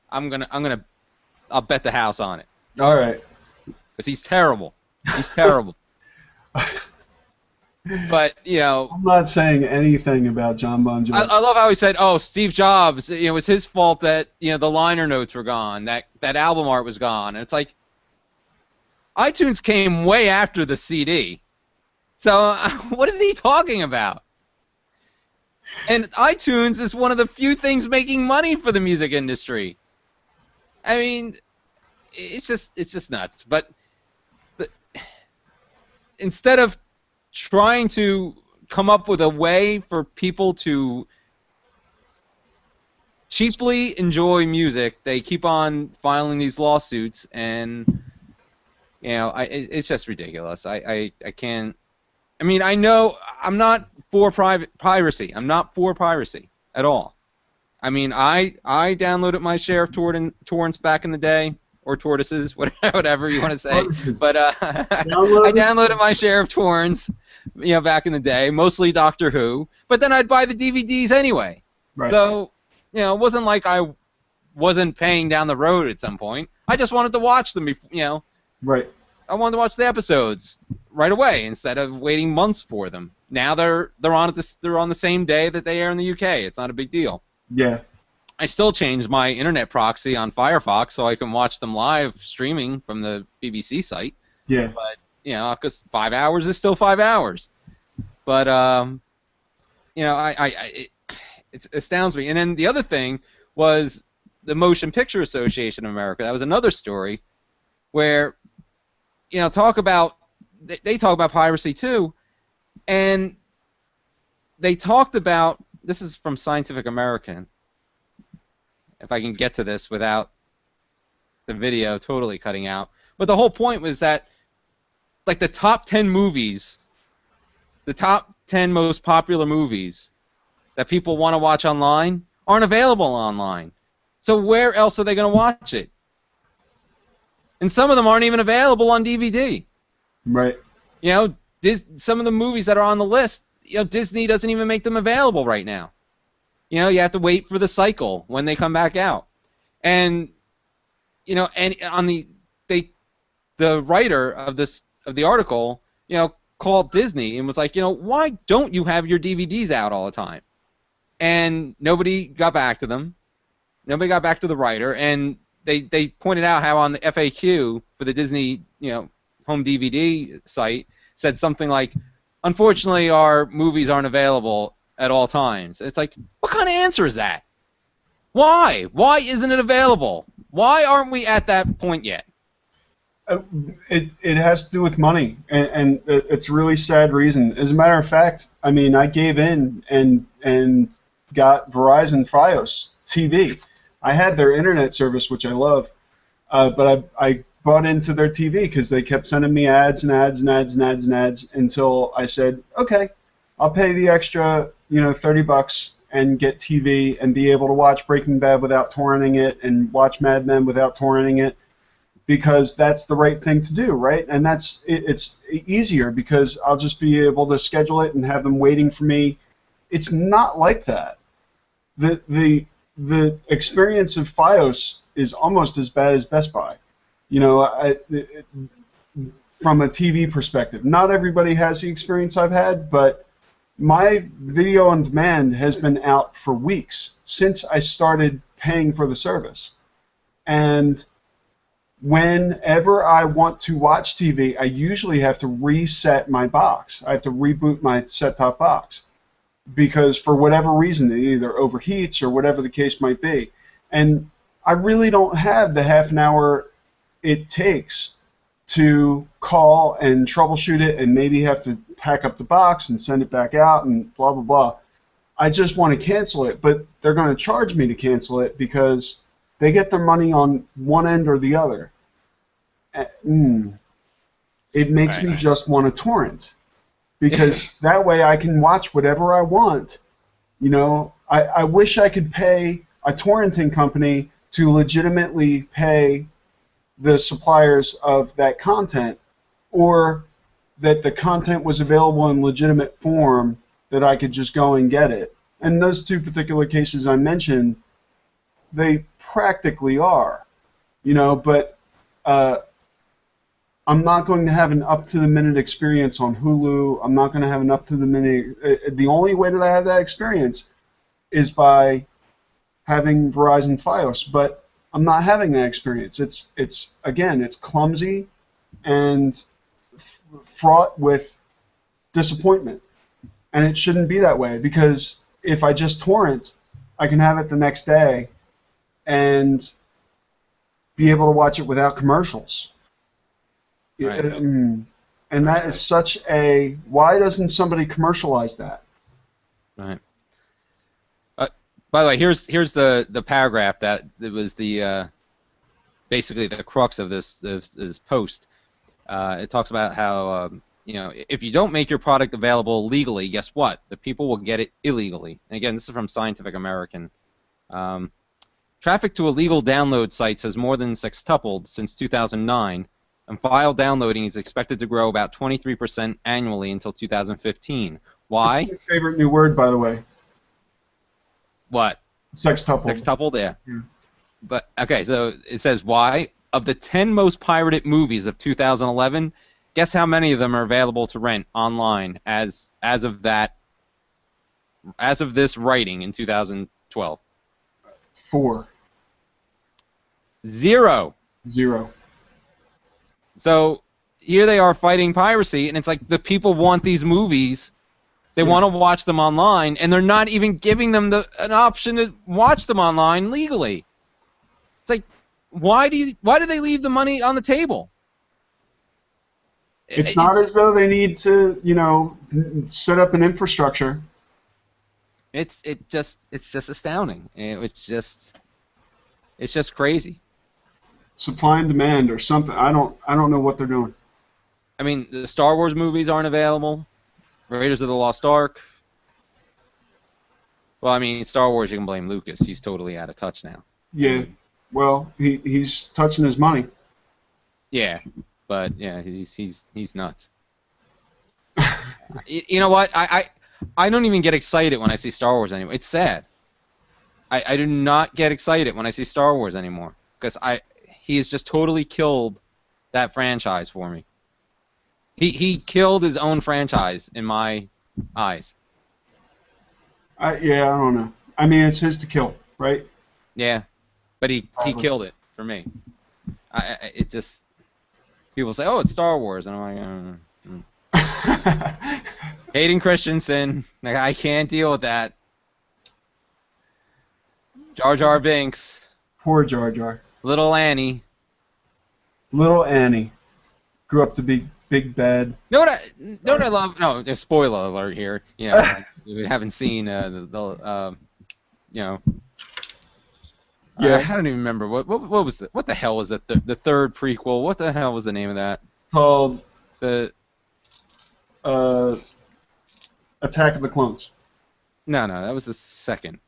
I'll bet the house on it. All right. Because he's terrible. He's terrible. But I'm not saying anything about John Bon Jovi. I love how he said, "Oh, Steve Jobs, it was his fault that the liner notes were gone, that album art was gone." And it's like, iTunes came way after the CD, so what is he talking about? And iTunes is one of the few things making money for the music industry. I mean, it's just nuts. But instead of trying to come up with a way for people to cheaply enjoy music, they keep on filing these lawsuits, and it's just ridiculous. I can't. I mean, I know I'm not for piracy. I'm not for piracy at all. I mean, I downloaded my share of torrents back in the day, or tortoises, whatever you want to say. But I downloaded my share of torrents, back in the day, mostly Doctor Who. But then I'd buy the DVDs anyway. Right. So, it wasn't like I wasn't paying down the road at some point. I just wanted to watch them, Right. I wanted to watch the episodes right away instead of waiting months for them. Now they're on the same day that they air in the UK. It's not a big deal. Yeah. I still changed my internet proxy on Firefox so I can watch them live streaming from the BBC site. Yeah. But because 5 hours is still 5 hours. But it astounds me. And then the other thing was the Motion Picture Association of America. That was another story where they talk about piracy too, and they talked about, this is from Scientific American, if I can get to this without the video totally cutting out. But the whole point was that, like, the top 10 movies, the top 10 most popular movies that people want to watch online aren't available online. So where else are they going to watch it? And some of them aren't even available on DVD. Right. Some of the movies that are on the list, Disney doesn't even make them available right now. You have to wait for the cycle when they come back out. And and on the writer of the article, called Disney and was like, why don't you have your DVDs out all the time? And nobody got back to them. Nobody got back to the writer, and they pointed out how on the FAQ for the Disney, home DVD site said something like, unfortunately, our movies aren't available at all times. It's like, what kind of answer is that? Why? Why isn't it available? Why aren't we at that point yet? It has to do with money, and it's a really sad reason. As a matter of fact, I mean, I gave in and got Verizon Fios TV. I had their internet service, which I love, but I bought into their TV because they kept sending me ads and ads and ads and ads and ads until I said, okay, I'll pay the extra, $30 and get TV and be able to watch Breaking Bad without torrenting it and watch Mad Men without torrenting it, because that's the right thing to do, right? And it's easier because I'll just be able to schedule it and have them waiting for me. It's not like that. The experience of Fios is almost as bad as Best Buy. From a TV perspective, not everybody has the experience I've had, but my video on demand has been out for weeks since I started paying for the service. And whenever I want to watch TV, I usually have to reset my box. I have to reboot my set-top box because for whatever reason it either overheats or whatever the case might be. And I really don't have the half an hour it takes to call and troubleshoot it and maybe have to pack up the box and send it back out and blah, blah, blah. I just want to cancel it, but they're going to charge me to cancel it because they get their money on one end or the other. It makes me just want to torrent because that way I can watch whatever I want. You know, I wish I could pay a torrenting company to legitimately pay the suppliers of that content, or that the content was available in legitimate form that I could just go and get it. And those two particular cases I mentioned, they practically are, you know, but I'm not going to have an up-to-the-minute experience on Hulu. I'm not going to have an up-to-the-minute. The only way that I have that experience is by having Verizon Fios, but I'm not having that experience. It's again, it's clumsy and fraught with disappointment, and it shouldn't be that way because if I just torrent, I can have it the next day and be able to watch it without commercials. Right. And that is such a, why doesn't somebody commercialize that? Right. By the way, here's the paragraph that it was the basically the crux of this post. It talks about how you know, if you don't make your product available legally, guess what? The people will get it illegally. And again, this is from Scientific American. Traffic to illegal download sites has more than sextupled since 2009, and file downloading is expected to grow about 23% annually until 2015. Why? That's my favorite new word, by the way. What? Sextuple. Sextupled, yeah. But okay, so it says why? Of the 10 most pirated movies of 2011, guess how many of them are available to rent online as of this writing in 2012? 4. 0. 0. So here they are fighting piracy, and it's like the people want these movies. They want to watch them online, and they're not even giving them an option to watch them online legally. It's like, why do they leave the money on the table? It's not as though they need to, you know, set up an infrastructure. It's just astounding. It's just crazy. Supply and demand or something. I don't know what they're doing. I mean, the Star Wars movies aren't available. Raiders of the Lost Ark. Well, I mean, Star Wars, you can blame Lucas. He's totally out of touch now. Yeah. Well, he's touching his money. Yeah, but yeah, he's nuts. You know what? I don't even get excited when I see Star Wars anymore. It's sad. I do not get excited when I see Star Wars anymore because he has just totally killed that franchise for me. He killed his own franchise in my eyes. Yeah, I don't know. I mean, it's his to kill, right? Yeah, but he killed it for me. It just, people say, oh, it's Star Wars, and I'm like, Hayden Christensen, like, I can't deal with that. Jar Jar Binks. Poor Jar Jar. Little Annie. Little Annie grew up to be big bad. Know what I love? No, spoiler alert here. You know, we haven't seen the you know. Yeah. I don't even remember what was what the hell was that the third prequel? What the hell was the name of that? Called The Attack of the Clones. No, that was the second.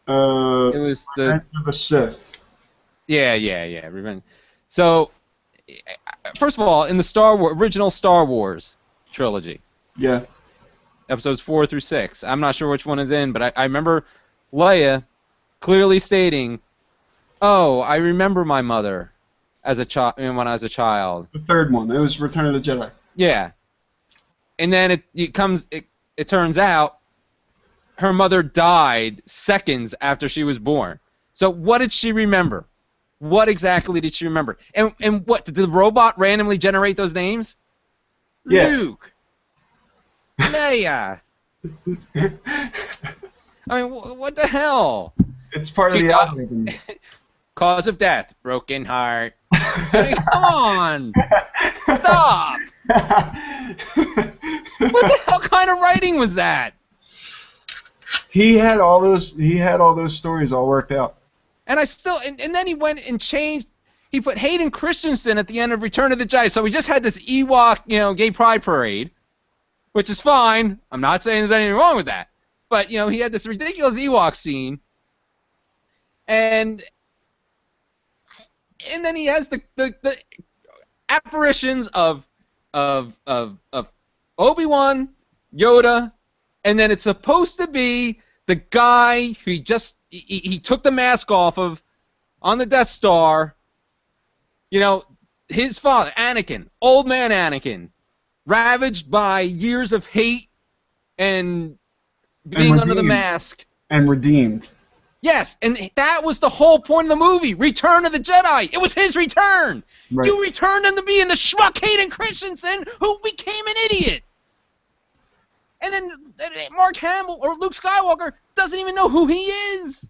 It It was the Sith. Yeah. Revenge. So, first of all, in the original Star Wars trilogy, Yeah. episodes 4 through 6, I'm not sure which one is in, but I remember Leia clearly stating, "Oh, I remember my mother as a child when I was a child." The third one. It was Return of the Jedi. Yeah, and then it turns out her mother died seconds after she was born. So what did she remember? What exactly did she remember? And what did the robot randomly generate those names? Yeah. Luke, Leia. I mean, what the hell? It's part of She, the algorithm. cause of death, broken heart. I mean, come on, stop! What the hell kind of writing was that? He had all those stories all worked out. And I still, and then he went and changed. He put Hayden Christensen at the end of Return of the Jedi. So we just had this Ewok, gay pride parade, which is fine. I'm not saying there's anything wrong with that. But, he had this ridiculous Ewok scene. And then he has the apparitions of Obi-Wan, Yoda, and then it's supposed to be the guy who he took the mask off of on the Death Star. His father, Anakin, old man Anakin, ravaged by years of hate and being under the mask. And redeemed. Yes, and that was the whole point of the movie, Return of the Jedi. It was his return. Right. You returned him to being the schmuck Hayden Christensen who became an idiot. And then Mark Hamill or Luke Skywalker doesn't even know who he is.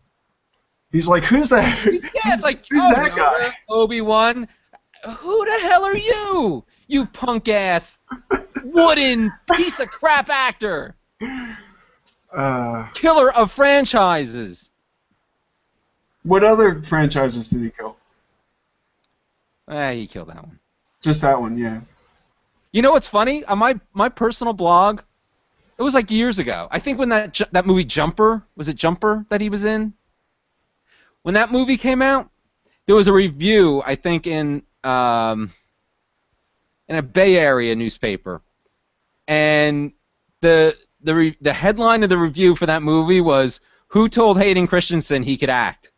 He's like, who's that? It's like, who's that guy? Obi-Wan, who the hell are you? You punk-ass, wooden piece of crap actor. Killer of franchises. What other franchises did he kill? He killed that one. Just that one, yeah. You know what's funny? On my personal blog, it was like years ago. I think when that movie Jumper, was it Jumper that he was in? When that movie came out, there was a review, I think in a Bay Area newspaper, and the headline of the review for that movie was, "Who told Hayden Christensen he could act?"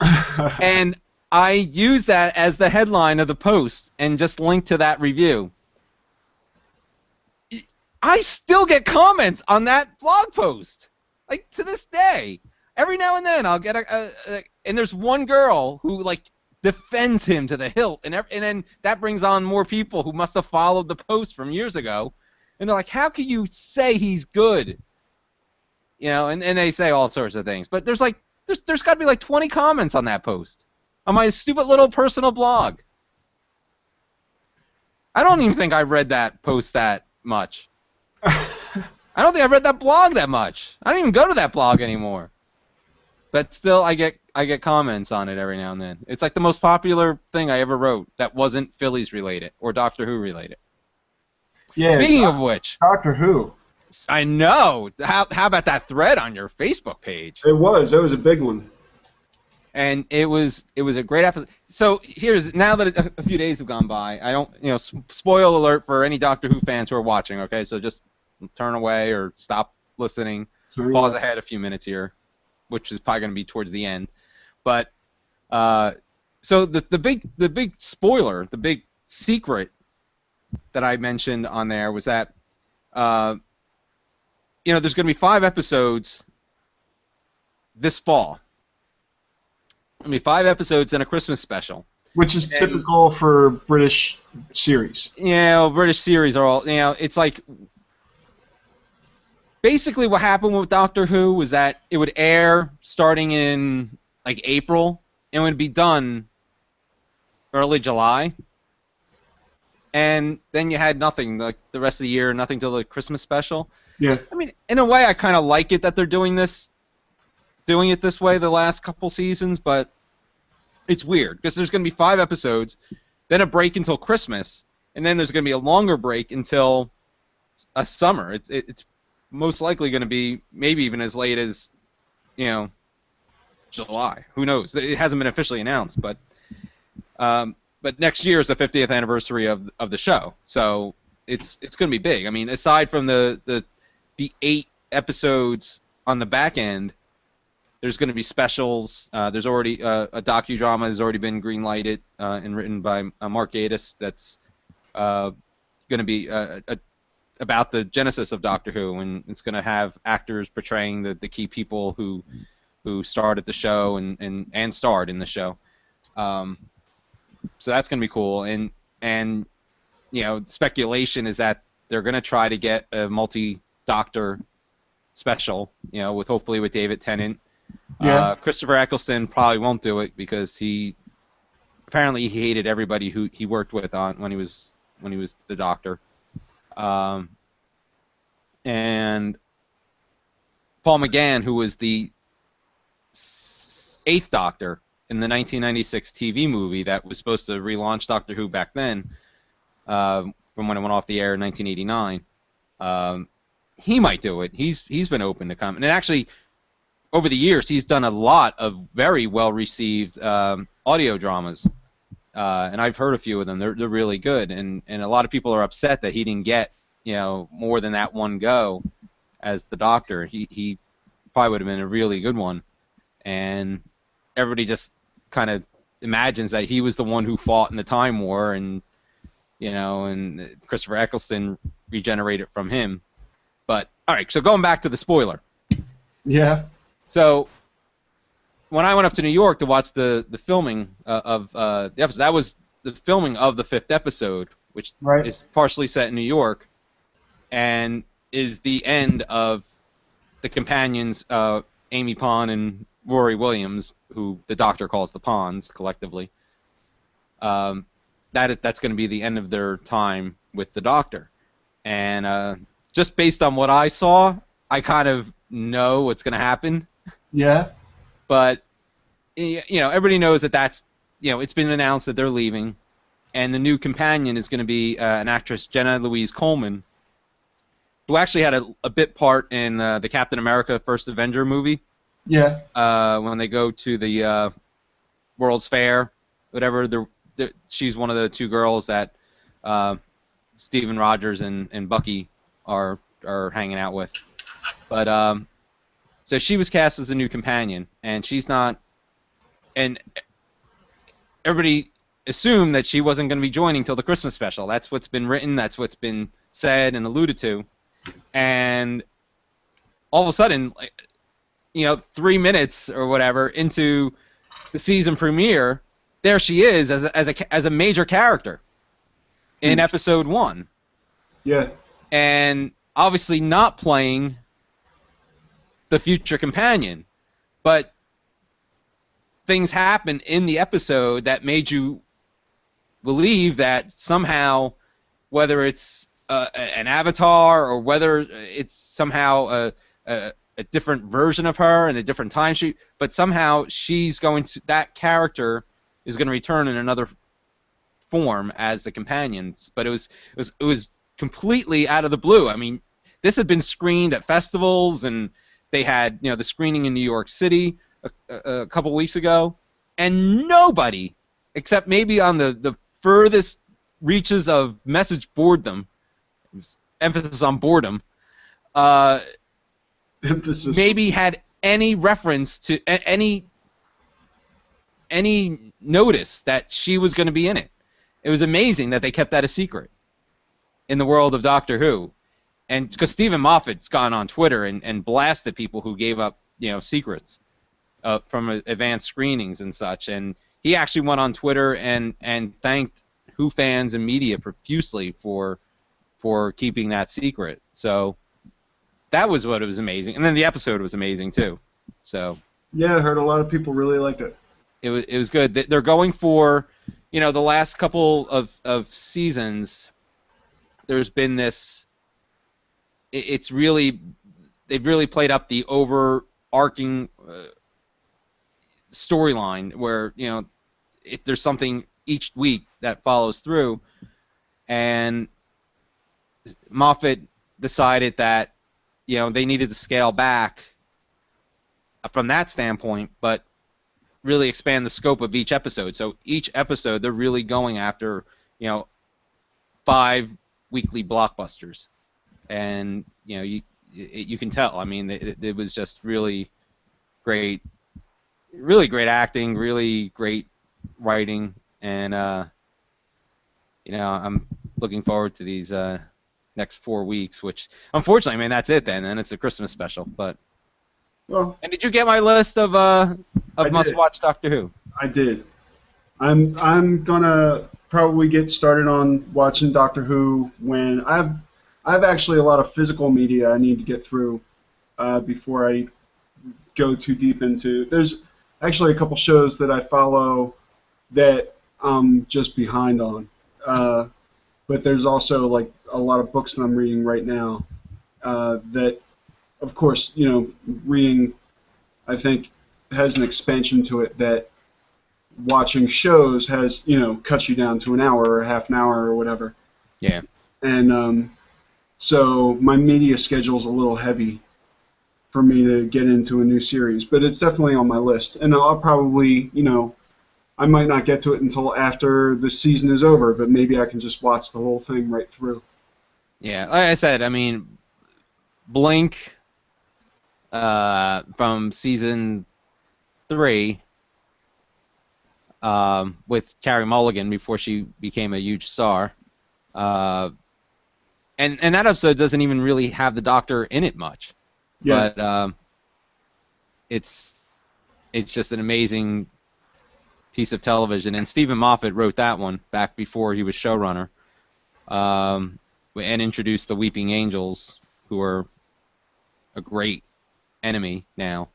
And I used that as the headline of the post and just linked to that review. I still get comments on that blog post, like to this day. Every now and then I'll get and there's one girl who defends him to the hilt, and then that brings on more people who must have followed the post from years ago, and they're like, "How can you say he's good?" And they say all sorts of things, but there's got to be 20 comments on that post on my stupid little personal blog. I don't even think I read that post that much. I don't think I read that blog that much. I don't even go to that blog anymore. But still, I get comments on it every now and then. It's like the most popular thing I ever wrote that wasn't Phillies related or Doctor Who related. Yeah. Speaking of which, Doctor Who. I know. How about that thread on your Facebook page? It was a big one. And it was a great episode. So now that a few days have gone by, I don't, spoil alert for any Doctor Who fans who are watching. Okay, so just turn away or stop listening. Pause ahead a few minutes here, which is probably going to be towards the end. But so the big spoiler, the big secret that I mentioned on there was that there's going to be 5 episodes this fall. I mean, 5 episodes and a Christmas special. Which is typical for British series. British series are all, it's like, basically what happened with Doctor Who was that it would air starting in, April, and would be done early July. And then you had nothing, the rest of the year, nothing till the Christmas special. Yeah. I mean, in a way, I kind of like it that they're doing it this way the last couple seasons, but it's weird because there's going to be 5 episodes, then a break until Christmas, and then there's going to be a longer break until a summer. It's most likely going to be maybe even as late as July. Who knows? It hasn't been officially announced, but next year is the 50th anniversary of the show, so it's going to be big. I mean, aside from the 8 episodes on the back end, there's going to be specials. There's already a docudrama has already been green-lighted and written by Mark Gatiss that's going to be about the genesis of Doctor Who, and it's going to have actors portraying the key people who started the show and starred in the show. Um, so that's going to be cool. And speculation is that they're going to try to get a multi-doctor special, with hopefully with David Tennant. Yeah. Christopher Eccleston probably won't do it because he hated everybody who he worked with on when he was the Doctor. And Paul McGann, who was the eighth Doctor in the 1996 TV movie that was supposed to relaunch Doctor Who back then, from when it went off the air in 1989. He might do it. He's been open to come. And actually, over the years, he's done a lot of very well-received audio dramas. And I've heard a few of them. They're really good. And a lot of people are upset that he didn't get, more than that one go as the Doctor. He probably would have been a really good one. And everybody just kind of imagines that he was the one who fought in the Time War, and and Christopher Eccleston regenerated from him. But all right, so going back to the spoiler. Yeah. So when I went up to New York to watch the filming of the episode, that was the filming of the 5th episode, which is partially set in New York, and is the end of the companions, Amy Pond and Rory Williams, who the Doctor calls the Ponds collectively. That's going to be the end of their time with the Doctor. And just based on what I saw, I kind of know what's going to happen. Yeah. But, everybody knows that's, it's been announced that they're leaving. And the new companion is going to be an actress, Jenna Louise Coleman, who actually had a bit part in the Captain America First Avenger movie. Yeah. When they go to the World's Fair, whatever, she's one of the two girls that Stephen Rogers and Bucky are hanging out with. But so she was cast as a new companion, and she's not. And everybody assumed that she wasn't going to be joining till the Christmas special. That's what's been written. That's what's been said and alluded to. And all of a sudden, 3 minutes or whatever into the season premiere, there she is as a major character in episode 1. Yeah. And obviously not playing the future companion, but things happen in the episode that made you believe that somehow, whether it's an avatar or whether it's somehow a different version of her in a different time sheet, but somehow that character is going to return in another form as the companion. But it was completely out of the blue. I mean, this had been screened at festivals, and they had the screening in New York City a couple weeks ago, and nobody, except maybe on the furthest reaches of message boredom, emphasis on boredom, Emphasis. maybe had any reference to any notice that she was going to be in it. It was amazing that they kept that a secret in the world of Doctor Who. And because Stephen Moffat's gone on Twitter and blasted people who gave up, secrets from advanced screenings and such. And he actually went on Twitter and thanked Who fans and media profusely for keeping that secret. So that was what was amazing. And then the episode was amazing too. So yeah, I heard a lot of people really liked it. It was good. They're going for, the last couple of seasons. There's been this. They've really played up the overarching storyline where if there's something each week that follows through, and Moffat decided that they needed to scale back from that standpoint, but really expand the scope of each episode. So each episode, they're really going after 5 weekly blockbusters, and you can tell. I mean, it was just really great acting, really great writing, and I'm looking forward to these next 4 weeks. Which unfortunately, I mean, that's it then, and it's a Christmas special. But Well, and did you get my list of must-watch Doctor Who? I did. I'm gonna probably get started on watching Doctor Who when I've actually a lot of physical media I need to get through before I go too deep into. There's actually a couple shows that I follow that I'm just behind on, but there's also like a lot of books that I'm reading right now that, of course, reading I think has an expansion to it that watching shows has, cuts you down to an hour or half an hour or whatever. Yeah. And so my media schedule is a little heavy for me to get into a new series, but it's definitely on my list. And I'll probably, I might not get to it until after the season is over, but maybe I can just watch the whole thing right through. Yeah. Like I said, I mean, Blink from season 3 with Carey Mulligan before she became a huge star. And that episode doesn't even really have the Doctor in it much. Yeah. But it's just an amazing piece of television. And Stephen Moffat wrote that one back before he was showrunner, and introduced the Weeping Angels, who are a great enemy now.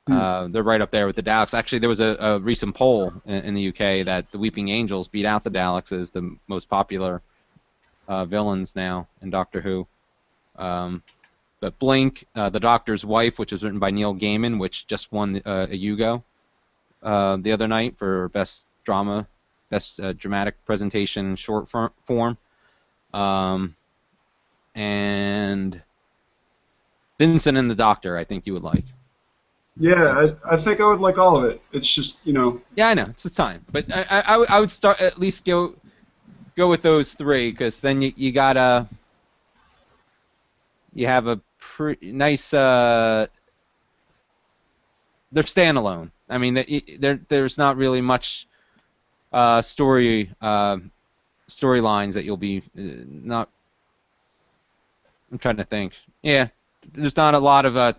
They're right up there with the Daleks. Actually, there was a recent poll in the UK that the Weeping Angels beat out the Daleks as the most popular villains now in Doctor Who. But Blink, The Doctor's Wife, which was written by Neil Gaiman, which just won a Hugo the other night for best dramatic presentation short form. And Vincent and the Doctor, I think you would like. Yeah, I think I would like all of it. It's just, Yeah, I know it's the time, but I would start at least go with those 3, because then you gotta have a nice they're standalone. I mean, there's not really much storylines that you'll be not. I'm trying to think. Yeah, there's not a lot of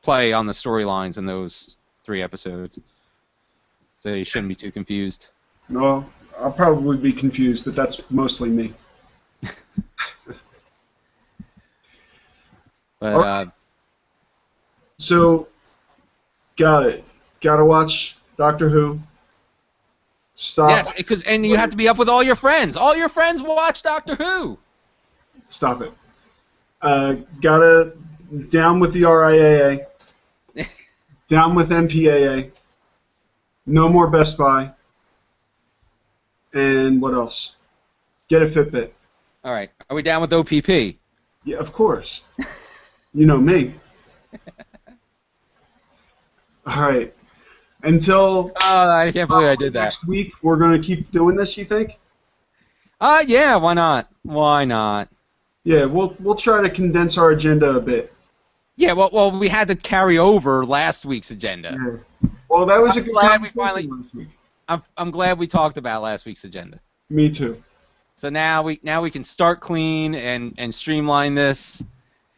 play on the storylines in those 3 episodes, so you shouldn't be too confused. no, I'll probably be confused, but that's mostly me. But So, got it. Gotta watch Doctor Who. Stop. yes, and you have to be up with all your friends. All your friends watch Doctor Who. Stop it. Gotta down with the RIAA. Down with MPAA. No more Best Buy. And what else? Get a Fitbit. All right, are we down with OPP? Yeah, of course. You know me. All right. Until Oh, I can't believe I did that. next week, we're going to keep doing this, you think? Yeah, why not? Why not? Yeah, we'll try to condense our agenda a bit. Yeah, well, we had to carry over last week's agenda. Yeah. Well, that was a good glad we conversation last week. I'm glad we talked about last week's agenda. Me too. So now we can start clean and streamline this,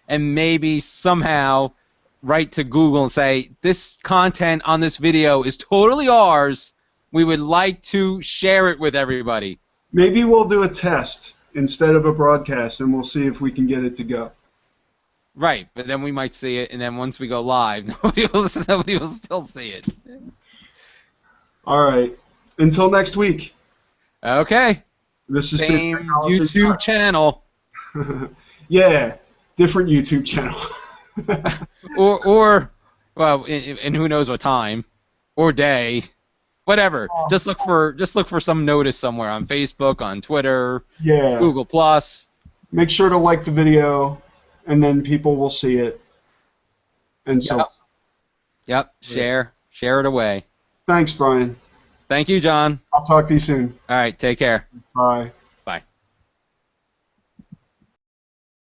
and maybe somehow write to Google and say, this content on this video is totally ours. We would like to share it with everybody. Maybe we'll do a test instead of a broadcast, and we'll see if we can get it to go. Right, but then we might see it, and then once we go live, nobody will still see it. All right. Until next week. Okay. This is Same YouTube channel. Yeah, different YouTube channel. or well, and who knows what time or day, whatever. Just look for some notice somewhere on Facebook, on Twitter, Yeah. Google Plus. Make sure to like the video, and then people will see it. And so. Yep. Share it away. Thanks, Brian. Thank you, John. I'll talk to you soon. All right. Take care. Bye.